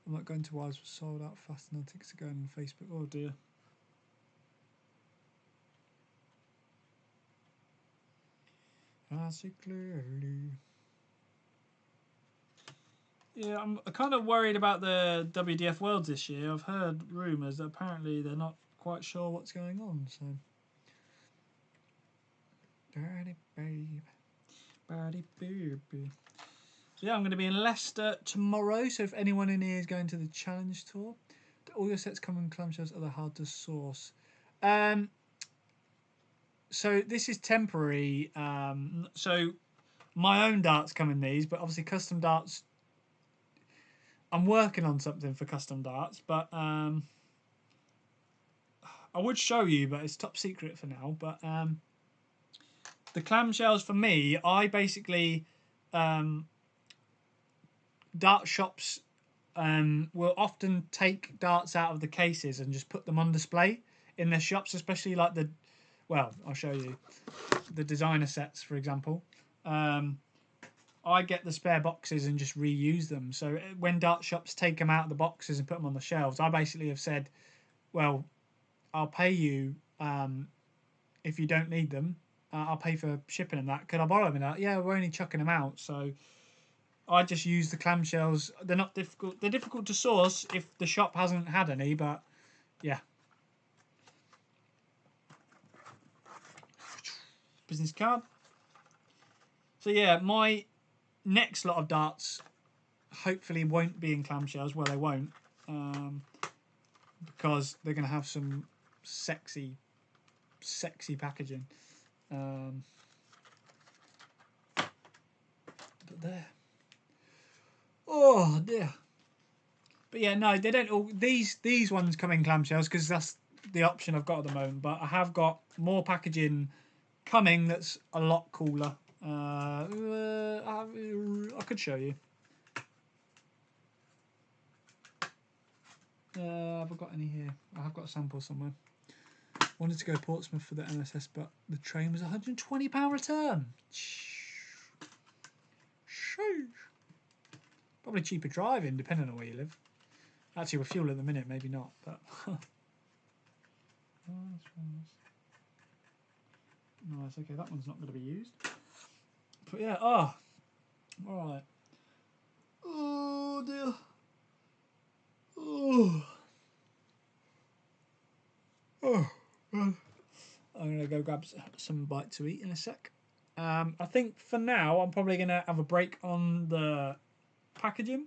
I'm not going to Wise was sold out fast and tickets are going on Facebook. Oh dear. I see clearly. Yeah, I'm kind of worried about the WDF Worlds this year. I've heard rumours that apparently they're not quite sure what's going on. So, dirty babe, dirty baby. So yeah, I'm going to be in Leicester tomorrow. So if anyone in here is going to the Challenge Tour, all your sets come in clamshells. Are they hard to source? So this is temporary. So my own darts come in these, but obviously custom darts. I'm working on something for custom darts, but I would show you, but it's top secret for now. But the clamshells for me, I basically dart shops will often take darts out of the cases and just put them on display in their shops, especially like the, well, I'll show you the designer sets, for example. I get the spare boxes and just reuse them. So when dart shops take them out of the boxes and put them on the shelves, I basically have said, well, I'll pay you if you don't need them. I'll pay for shipping and that. Can I borrow them? And that? Yeah, we're only chucking them out. So I just use the clamshells. They're not difficult. They're difficult to source if the shop hasn't had any, but yeah. Business card. So yeah, my next lot of darts hopefully won't be in clamshells. Well, they won't, because they're going to have some sexy packaging. But there. Oh dear. But yeah, no, they don't all. These ones come in clamshells because that's the option I've got at the moment. But I have got more packaging coming that's a lot cooler. I could show you. Have I got any here? I have got a sample somewhere. Wanted to go Portsmouth for the MSS, but the train was £120 return. Sheesh. Probably cheaper driving, depending on where you live. Actually, with fuel at the minute, maybe not. But nice. Okay, that one's not going to be used. But yeah, all right. Oh dear. Oh. I'm going to go grab some bite to eat in a sec. I think for now, I'm probably going to have a break on the packaging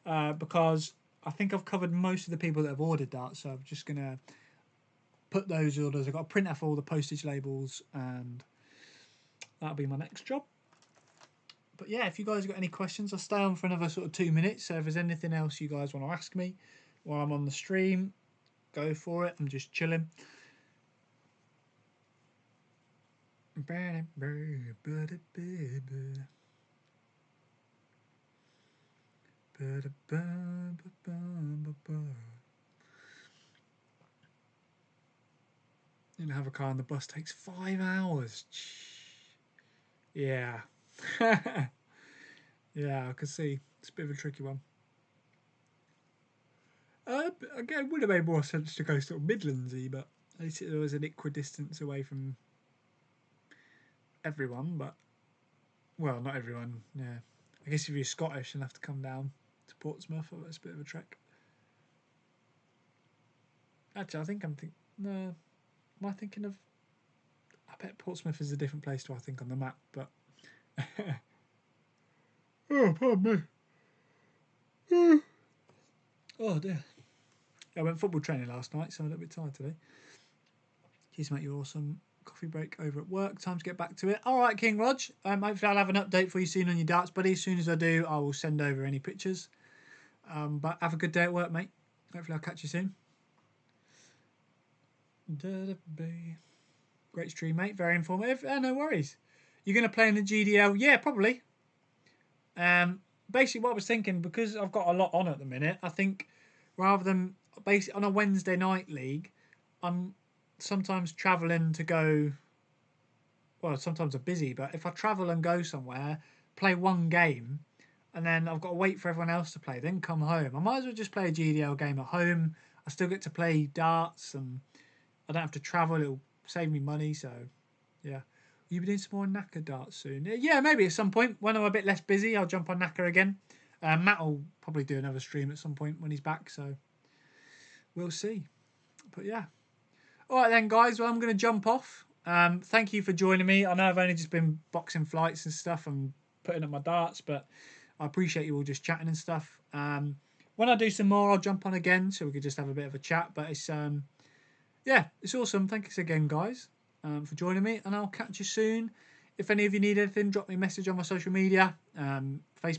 because I think I've covered most of the people that have ordered darts. So I'm just going to put those orders. I've got a printer for all the postage labels, and that'll be my next job. But yeah, if you guys have got any questions, I'll stay on for another sort of 2 minutes. So if there's anything else you guys want to ask me while I'm on the stream, go for it. I'm just chilling. Didn't have a car and the bus takes 5 hours. Yeah. Yeah, I can see. It's a bit of a tricky one. Again, it would have made more sense to go sort of Midlandsy, but at least it was an equidistance away from everyone. But, well, not everyone, yeah. I guess if you're Scottish, you'll have to come down to Portsmouth. Oh, that's a bit of a trek. Actually, I think no, am I thinking of... I bet Portsmouth is a different place to I think on the map, but... Oh, pardon me. Oh, dear. I went football training last night, so I'm a little bit tired today. Cheers, mate, you're awesome. Coffee break over at work. Time to get back to it. All right, King Rog. Hopefully I'll have an update for you soon on your darts, buddy. As soon as I do, I will send over any pictures. But have a good day at work, mate. Hopefully I'll catch you soon. Great stream, mate. Very informative. No worries. You're going to play in the GDL? Yeah, probably. Basically, what I was thinking, because I've got a lot on at the minute, I think rather than basically on a Wednesday night league, I'm sometimes travelling to go. Well, sometimes I'm busy, but if I travel and go somewhere, play one game, and then I've got to wait for everyone else to play, then come home. I might as well just play a GDL game at home. I still get to play darts, and I don't have to travel. It'll save me money, so yeah. You'll be doing some more Knacker darts soon. Yeah, maybe at some point. When I'm a bit less busy, I'll jump on Knacker again. Matt will probably do another stream at some point when he's back, so we'll see. But yeah. All right then, guys. Well, I'm going to jump off. Thank you for joining me. I know I've only just been boxing flights and stuff and putting up my darts, but I appreciate you all just chatting and stuff. When I do some more, I'll jump on again so we could just have a bit of a chat. But it's yeah, it's awesome. Thanks again, guys, for joining me, and I'll catch you soon. If any of you need anything, drop me a message on my social media, Facebook.